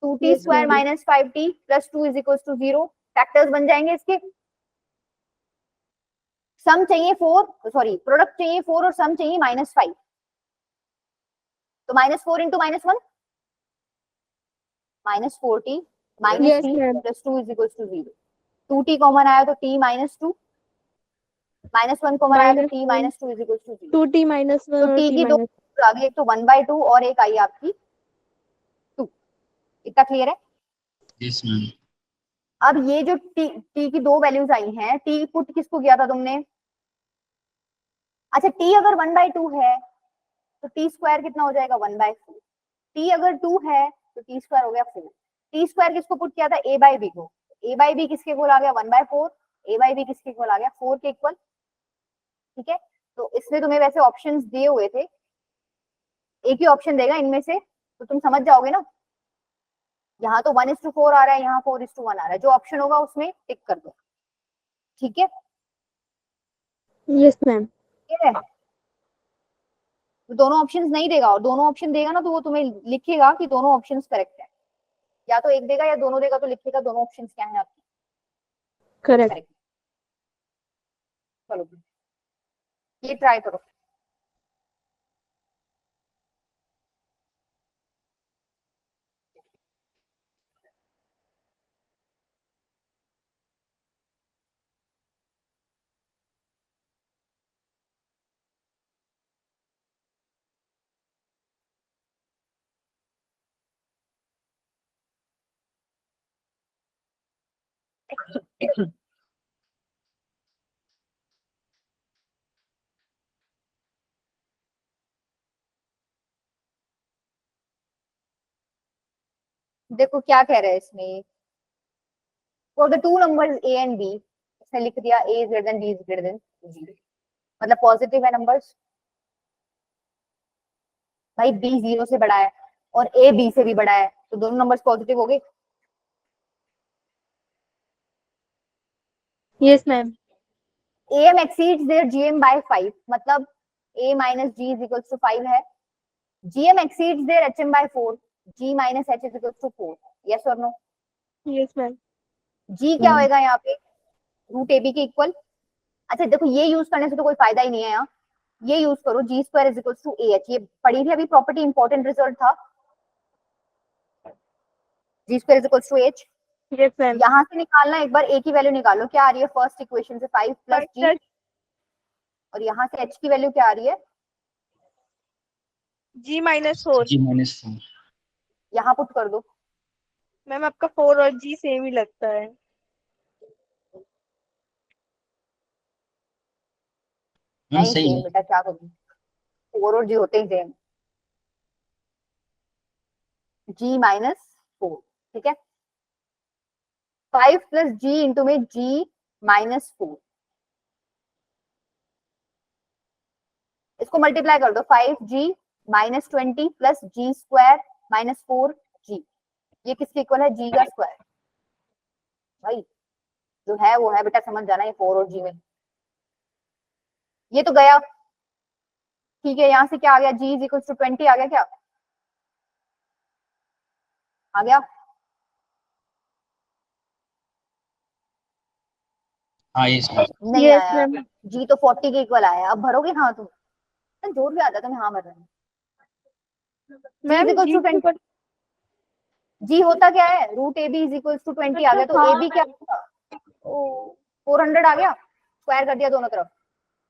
2t Yes, square ma'am. Minus 5t plus 2 is equal to 0। Factors बन जाएंगे इसके। सम चाहिए 4, सॉरी प्रोडक्ट चाहिए 4 और सम चाहिए -5, तो -4 into -1 -4t minus Yes, t ma'am. Plus 2 is equal to 0। 2t common आया तो t -2, -1 कॉमन आया तो Minus t one. -2 is equal to 0। 2t minus 1 तो और t t की दो minus आ गई, एक तो 1/2 और एक आई आपकी 2। इतना क्लियर है? Yes ma'am. अब ये जो t की दो वैल्यूज आई हैं, t पुट किसको किया था तुमने? अच्छा t अगर 1/2 है तो t स्क्वायर कितना हो जाएगा 1/4। t अगर 2 है तो t स्क्वायर हो गया 4। t स्क्वायर किसको पुट किया था? a बाई बी को। a बाई बी किसके इक्वल आ गया 1/4, a बाई बी किसके इक्वल आ गया 4 के इक्वल। ठीक है, तो इसमें तुम्हें वैसे ऑप्शंस दिए हुए थे, एक ही ऑप्शन देगा इनमें से, तो तुम समझ जाओगे ना। यहाँ तो 1:4 आ रहा है, यहाँ 4:1 आ रहा है, जो ऑप्शन होगा उसमें टिक कर दो। ठीक है, Yes, ma'am. ठीक है। तो दोनों ऑप्शंस नहीं देगा, और दोनों ऑप्शन देगा ना तो वो तुम्हें लिखेगा कि दोनों ऑप्शंस करेक्ट है। या तो एक देगा या दोनों देगा तो लिखेगा दोनों ऑप्शंस क्या है आपकी Correct. करेक्ट। चलो ये ट्राई करो। देखो क्या कह रहा है इसमें, for the two numbers a and b, इसने लिख दिया a is greater then b is greater then g, मतलब पॉजिटिव है नंबर्स। भाई b 0 से बड़ा है और a b से भी बड़ा है, तो दोनों नंबर्स पॉजिटिव हो गए। Yes, ma'am. am exceeds their gm by 5, मतलब a minus g is equals to 5 है। gm exceeds their hm by 4, g minus h is equals to 4, yes or no? Yes, ma'am. g क्या होएगा यहाँ पे? Root ab के equal. अच्छा देखो ये यूज करने से तो कोई फायदा ही नहीं है यहाँ, ये यूज करो g square is equal to ah, ये पढ़ी थी अभी प्रॉपर्टी, इंपॉर्टेंट रिजल्ट था। g square is equal to h, Yes, ma'am. यहाँ से निकालना एक बार a की वैल्यू निकालो, क्या आ रही है फर्स्ट इक्वेशन से 5 प्लस 5 g, plus और यहाँ से h की वैल्यू क्या आ रही है? g minus 4. जी -4। यहाँ पुट कर दो। मैम आपका 4 और g सेम ही लगता है। मैम नहीं सही सेम है। बेटा, क्या करूँ, 4 और g होते ही सेम। g माइनस 4, ठीक है, 5 प्लस g इंटू में g माइनस 4, इसको मल्टीप्लाई कर दो, 5g minus 20 plus g square minus 4g, ये किसके इक्वल है? g का स्क्वायर। भाई जो है वो है बेटा, समझ जाना, ये 4 और g में ये तो गया। ठीक है, यहाँ से क्या आ गया? g इज इक्वल टू 20 आ गया, क्या आ गया? हाँ यस मैम। नहीं Yes, आया, ma'am. g तो 40 के इक्वल आया। अब भरोगे हाँ तुम, जोर भी आता तुम्हें हाँ भर रहे हैं। g is ma'am equal g to के 20, ऊपर g होता क्या है? Root ab is equal to 20 आ गया, तो ab क्या होगा? 400 आ गया, स्क्वायर कर दिया दोनों तरफ,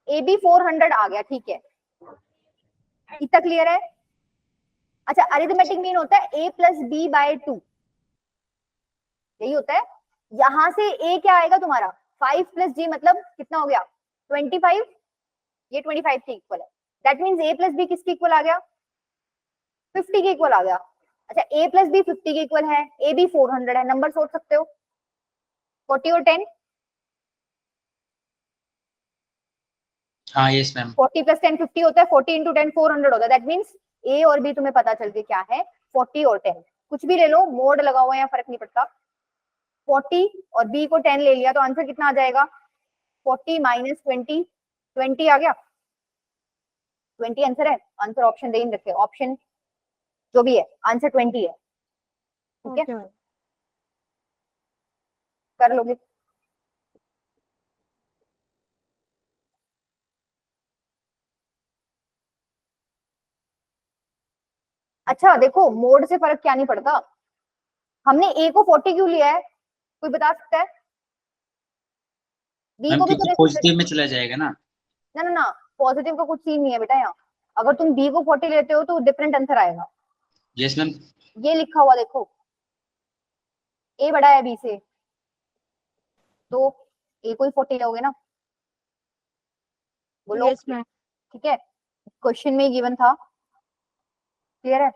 ab 400 आ गया। ठीक है, इतना क्लियर है? अच्छा अरिथमेटिक मीन होता है a प्लस बी बाय 2, यही होता है। यहां से a क्या आएगा तुम्हारा? 5 प्लस g, मतलब कितना हो गया 25, ये 25 के इक्वल है। That means a plus b किसके इक्वल आ गया? 50 के इक्वल आ गया। अच्छा a प्लस बी 50 के इक्वल है, a भी 400 है, नंबर सोच सकते हो 40 और 10, हाँ यस मैम। 40 प्लस 10 50 होता है, 40 इंटू 10 400 होता है। दैट मीन्स a और b तुम्हें पता चल के क्या है 40 और 10, कुछ भी ले लो, मोड लगा हुआ है या फर्क नहीं पड़ता। 40 और बी को 10 ले लिया तो आंसर कितना आ जाएगा? 40 माइनस 20, 20 आ गया। 20 आंसर है। आंसर ऑप्शन दे ही रखे, ऑप्शन जो भी है आंसर 20 है। ठीक है, ओके मैम। कर लोगे? अच्छा देखो, मोड से फर्क क्या नहीं पड़ता। हमने ए को 40 क्यों लिया है, कोई बता सकता है? बी मैम को भी क्योंकि तो पॉजिटिव में चला जाएगा ना। ना ना ना, पॉजिटिव का कुछ सीन नहीं है बेटा यहाँ। अगर तुम बी को 40 लेते हो तो डिफरेंट आंसर आएगा। Yes ma'am. ये लिखा हुआ देखो, ए बड़ा है बी से, तो ए को ही 40 लोगे ना, बोलो। Yes ma'am. ठीक है, क्वेश्चन में गिवन था, क्लियर है?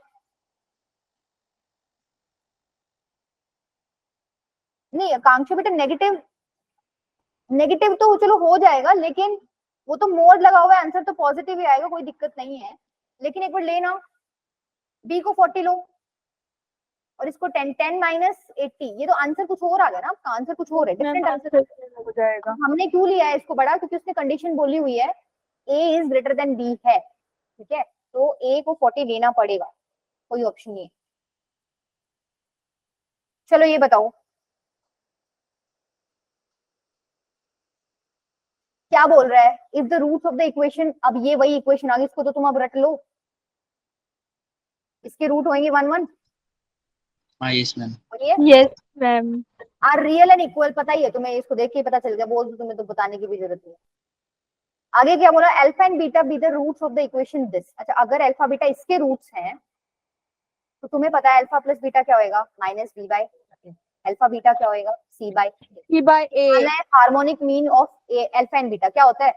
नहीं आकांक्षा बेटा, नेगेटिव नेगेटिव तो चलो हो जाएगा, लेकिन वो तो मोड लगा हुआ है, आंसर तो पॉजिटिव ही आएगा, कोई दिक्कत नहीं है। लेकिन एक बार लेना, बी को 40 लो और इसको 10, 10 माइनस 80, ये तो आंसर कुछ और आ गया ना, आपका आंसर कुछ और है, डिफरेंट आंसर हो जाएगा। हमने क्यों लिया है इसको बड़ा? क्योंकि उसने कंडीशन बोली हुई है ए इज ग्रेटर देन बी है। ठीक है, तो ए को 40 लेना पड़ेगा, कोई ऑप्शन नहीं है। चलो ये बताओ, क्या बोल रहा है? If the roots of the equation, अब ये वही इक्वेशन आ गई, इसको तो तुम अब रट लो, इसके रूट होंगे 1 1 हाँ यस मैम। और ये yes ma'am. Are real and equal, पता ही है तुम्हें, इसको देख के ही पता चल गया, बोल दो तुम्हें तो बताने की भी जरूरत नहीं है। आगे क्या बोला? Alpha and beta be the roots of the equation this. अच्छा, अगर अल्फा बीटा इसके रूट्स हैं तो तुम्हें पता है अल्फा प्लस बीटा क्या होएगा? Minus B by, alpha beta क्या होएगा? C by C by A. Harmonic mean of alpha and beta क्या होता है?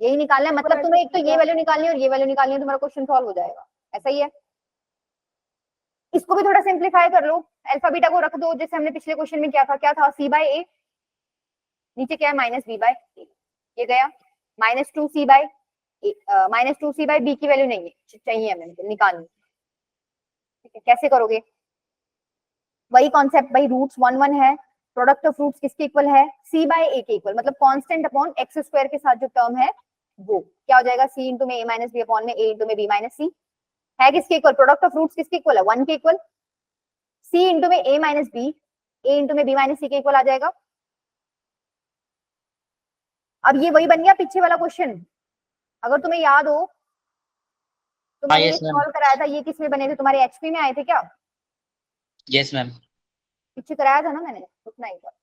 यही निकालना है, मतलब तुम्हें एक तो ये वैल्यू निकालनी है और ये वैल्यू निकालनी है, तुम्हारा क्वेश्चन सॉल्व हो जाएगा। ऐसा ही है। इसको भी थोड़ा सिंप्लीफाई कर लो, अल्फा बीटा को रख दो जैसे हमने पिछले क्वेश्चन में किया था। क्या था? सी बाय ए, नीचे क्या है? माइनस बी बाय, ये गया माइनस 2 सी बाय, माइनस 2 सी बाय बी की वैल्यू नहीं है, चाहिए हमें, मतलब निकालनी। ठीक है, कैसे करोगे? वही कॉन्सेप्ट भाई, रूट्स 1 1 है, प्रोडक्ट ऑफ रूट्स किसके इक्वल है? सी बाय ए के इक्वल, मतलब कांस्टेंट अपॉन एक्स स्क्वायर के साथ जो टर्म है वो क्या हो जाएगा? सी इंटू में ए माइनस बी अपॉन में ए इंटू में बी माइनस सी, है किसके इक्वल? प्रोडक्ट ऑफ रूट्स किसके इक्वल है? 1 के इक्वल। सी इंटू में ए माइनस बी, ए इंटू में बी माइनस सी के इक्वल आ जाएगा। अब ये वही बन गया पीछे वाला क्वेश्चन, अगर तुम्हें याद हो तो मैंने ये yes, ma'am. सॉल्व कराया था। ये किस में बने थे? तुम्हारे एचपी में आए थे क्या? Yes ma'am. पीछे कराया था ना मैंने, उतना एक बार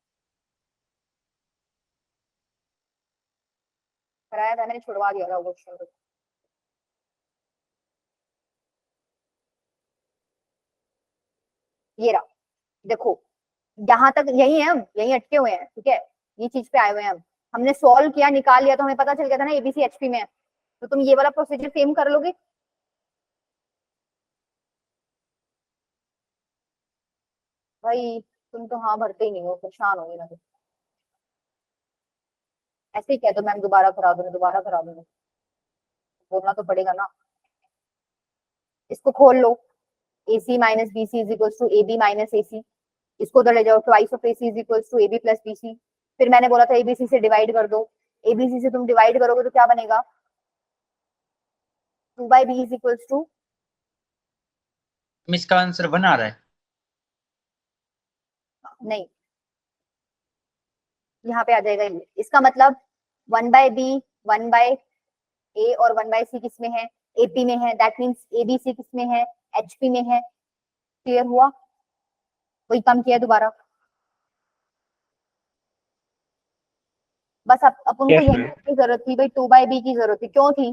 कराया था मैंने, छुड़वा दिया था वो क्वेश्चन। ये रहा, देखो यहाँ तक यही है, हम यही अटके हुए हैं। ठीक है, ये चीज पे आए हुए हैं हम, हमने सॉल्व किया, निकाल लिया, तो हमें पता चल गया था ना एबीसी एचपी में है। तो तुम ये वाला प्रोसीजर सेम कर लोगे? भाई तुम तो हाँ भरते ही नहीं हो, परेशान हो गए ना। ऐसे ही कह दो मैम दोबारा करा दो, दोबारा करा दो, बोलना तो पड़ेगा ना। इसको खोल लो, AC minus BC is equal to AB minus AC, इसको उधर ले जाओ, twice of AC is equal to AB plus BC। फिर मैंने बोला था ABC से डिवाइड कर दो, ABC से तुम डिवाइड करोगे तो क्या बनेगा? 2 by b is equal to, इसका आंसर 1 आ रहा है। नहीं यहाँ पे आ जाएगा ये, इसका मतलब 1 बाय बी, 1 बाय ए और 1 बाय सी किस में है? AP में है, दैट मीन्स ABC किस में है? HP में है। क्लियर हुआ? वही कम किया दोबारा, बस अपन को यही की जरूरत थी भाई, 2 बाय बी की जरूरत थी। क्यों थी?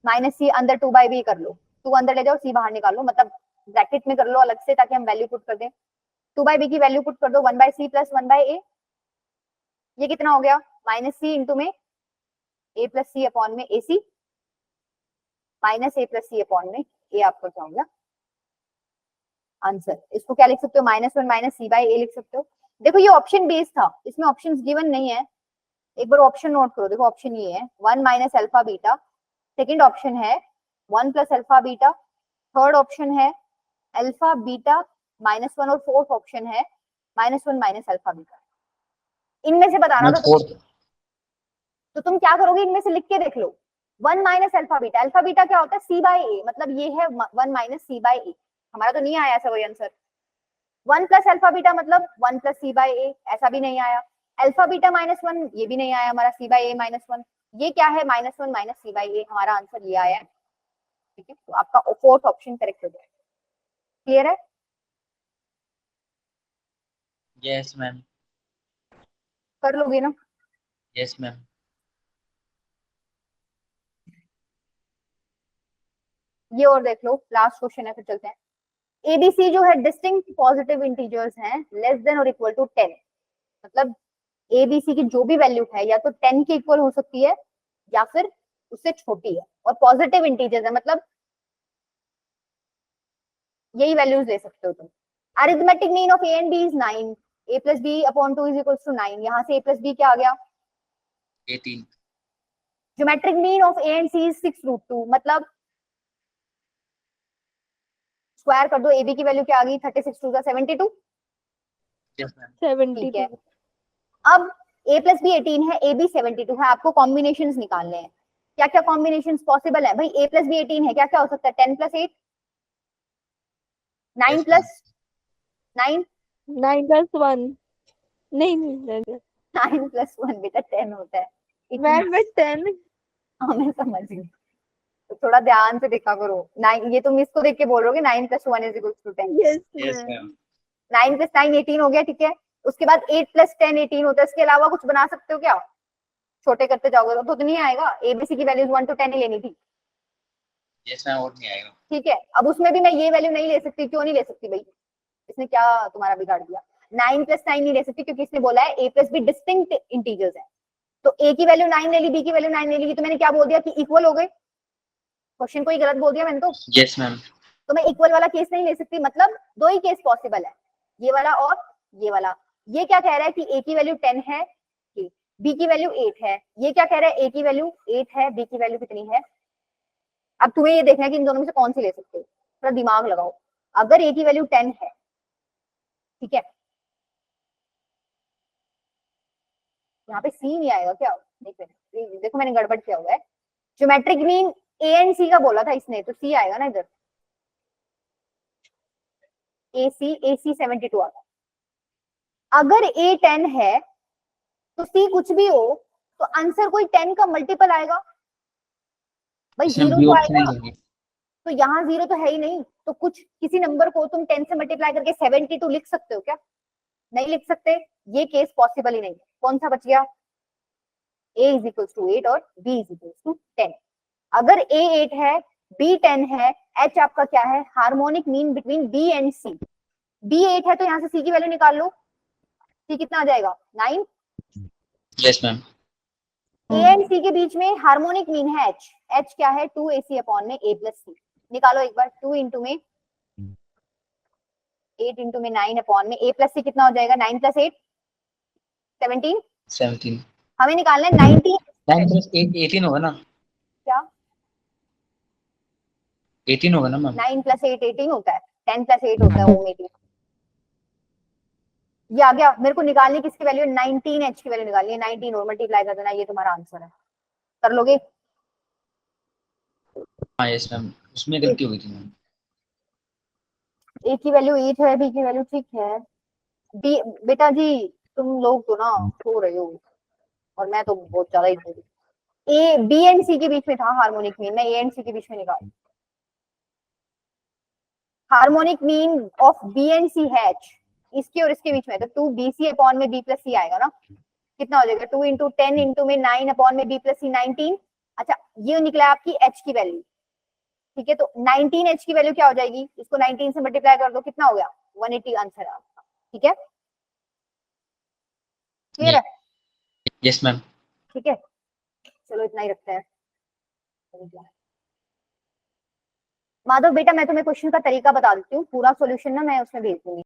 माइनस सी अंदर 2 बाय बी कर लो, 2 अंदर ले जाओ, सी बाहर निकालो, मतलब ब्रैकेट में कर लो अलग से ताकि हम वैल्यू पुट कर दें। 2 बाय बी की वैल्यू पुट कर दो, 1 बाय सी प्लस 1 बाय ए, ये कितना हो गया? माइनस सी इंटू में ए प्लस सी अपॉन में ए सी, माइनस ए प्लस सी अपॉन में ए, आपका क्या हो गया आंसर? इसको क्या लिख सकते हो? -1 माइनस सी बाय ए लिख सकते हो। देखो ये ऑप्शन बेस्ड था, इसमें ऑप्शंस गिवन नहीं है, एक बार ऑप्शन नोट करो। देखो ऑप्शन ये है 1 minus alpha beta, second option है 1 plus alpha beta, third option है अल्फा बीटा -1 और फोर्थ ऑप्शन है -1 माइनस अल्फा बीटा। इनमें से बताना मैं था फोर्थ तो तुम क्या करोगे, इनमें से लिख के देख लो। 1 minus alpha beta, alpha beta क्या होता है, सी बाय ए, मतलब ये है 1 माइनस सी बाय ए। हमारा तो नहीं आया ऐसा कोई आंसर। 1 प्लस अल्फा बीटा मतलब 1 प्लस सी बाय ए, ऐसा भी नहीं आया। अल्फा बीटा -1 ये भी नहीं आया हमारा, सी बाय ए -1। ये क्या है, -1 माइनस सी बाय ए, हमारा आंसर ये आया है। ठीक है, तो आपका फोर्थ ऑप्शन करेक्ट हो जाएगा। क्लियर है? यस मैम, कर लोगे ना? Yes ma'am. ये और देख लो, लास्ट क्वेश्चन है, फिर चलते हैं। एबीसी जो है डिस्टिंक्ट पॉजिटिव इंटीजर्स हैं, लेस देन और इक्वल टू 10। मतलब एबीसी की जो भी वैल्यू है या तो 10 के इक्वल हो सकती है या फिर उससे छोटी है, और पॉजिटिव इंटीजर्स है, मतलब यही वैल्यूज ले सकते हो तुम। Arithmetic mean of a and b is 9, a plus b upon 2 is equals to 9। यहाँ से a प्लस बी क्या आ गया, 18। Geometric mean of a and c is 6√2, मतलब स्क्वायर कर दो, ab की वैल्यू क्या आ गई, 36 2 72। Yes ma'am. 72। ठीक है, अब a प्लस बी 18 है, ab 72 है, आपको कॉम्बिनेशंस निकालने हैं। क्या क्या कॉम्बिनेशंस पॉसिबल है भाई, a प्लस बी 18 है, क्या क्या हो सकता है, 10 प्लस 8, 9 Yes, प्लस 9, 9 प्लस 1 नहीं नहीं 9 प्लस 1 बेटा 10 होता है। मैम मैं 10। हाँ मैं समझ गई, तो थोड़ा ध्यान से देखा करो। 9, ये तुम इसको देख के बोल रहे हो 9 plus 1 is equal to 10। Yes yes ma'am. Ma'am. 9 plus 9 18 हो गया, ठीक है। उसके बाद 8 प्लस 10 18 होता है, इसके अलावा कुछ बना सकते हो क्या, छोटे करते जाओगे तो नहीं आएगा। एबीसी की वैल्यूज 1 to 10 ही लेनी थी, यस मैम, और नहीं आएगा। ठीक है। अब उसमें भी मैं ये वैल्यू नहीं ले सकती, क्यों नहीं ले सकती भाई, इसने क्या तुम्हारा बिगाड़ दिया। 9 प्लस 9 नहीं ले सकती क्योंकि इसने बोला है a plus b distinct integers है, तो a की वैल्यू 9 ले ली, b की वैल्यू 9 ले ली, तो मैंने क्या बोल दिया कि इक्वल हो गए। क्वेश्चन को ही गलत बोल दिया मैंने यस मैम। तो मैं इक्वल वाला केस नहीं ले सकती, मतलब दो ही केस पॉसिबल है, ये वाला और ये वाला। ये क्या कह रहा है कि a की वैल्यू 10 है, b की वैल्यू 8 है। ये क्या कह रहा है, a की वैल्यू 8 है, b की वैल्यू कितनी है। अब तुम्हें ये देखना है कि इन दोनों में से कौन सी ले सकते हो, थोड़ा दिमाग लगाओ। अगर a की वैल्यू 10 है, ठीक है, यहाँ पे सी नहीं आएगा क्या, देखो मैंने गड़बड़ किया हुआ है। ज्योमेट्रिक मीन ए एंड सी का बोला था इसने, तो सी आएगा ना इधर, AC 72 आता है। अगर A 10 है तो C कुछ भी हो तो आंसर कोई 10 का मल्टीपल आएगा भाई, इसमें 0 बी तो ऑप्शन ही आएगा, लेंगे। तो यहाँ 0 तो है ही नहीं, तो कुछ किसी नंबर को तुम 10 से मल्टीप्लाई करके 72 लिख सकते हो क्या, नहीं लिख सकते। ये केस पॉसिबल ही नहीं है। कौन सा बच गया, A इज इक्वल टू 8 और B इज इक्वल टू 10। अगर A 8 है, B 10 है, H आपका क्या है, harmonic mean between B and C। B 8 है तो यहाँ से C की वैल्यू निकाल लो, C कितना आ जाएगा 9। Yes ma'am. A and C के बीच में हार्मोनिक मीन है H, H क्या है 2AC अपॉन में A प्लस C। निकालो एक बार, 2 इंटू में 8 इंटू में 9 अपॉन में A प्लस C कितना हो जाएगा, 9 प्लस 8 17। 17। हमें निकालना है 19। 9 प्लस 8 18 होगा ना, क्या 18 होगा ना मैम। 9 प्लस 8 18 होता है, 10 प्लस 8 होता है वो 18। ये आ गया, मेरे को निकालनी किसकी वैल्यू, 19 H की वैल्यू निकालनी है, 19 और मल्टीप्लाई कर देना, ये तुम्हारा आंसर है। कर लोगे, हाँ यस मैम, उसमें गलती हो गई थी मैम। A की वैल्यू 8 है, B की वैल्यू ठीक है। B बेटा जी तुम लोग तो ना सो रहे हो और मैं तो बहुत ज्यादा ही सो रही हूँ। A B एंड C के बीच में था हार्मोनिक मीन, मैं A एंड C के बीच में निकाल, harmonic mean of B and C है H, इसके और इसके बीच में, तो 2BC अपॉन में B प्लस C आएगा ना, कितना हो जाएगा 2 इंटू 10 इंटू में 9 अपॉन में B प्लस C 19। अच्छा ये निकला आपकी H की वैल्यू, ठीक है, तो 19 H की वैल्यू क्या हो जाएगी, इसको 19 से मल्टीप्लाई कर दो, कितना हो गया 180 आंसर है आपका, ठीक है, क्लियर है, यस मैम। ठीक है, चलो इतना ही रखते हैं। माधव बेटा मैं तुम्हें क्वेश्चन का तरीका बता देती हूँ, पूरा सॉल्यूशन ना मैं उसमें भेज दूंगी।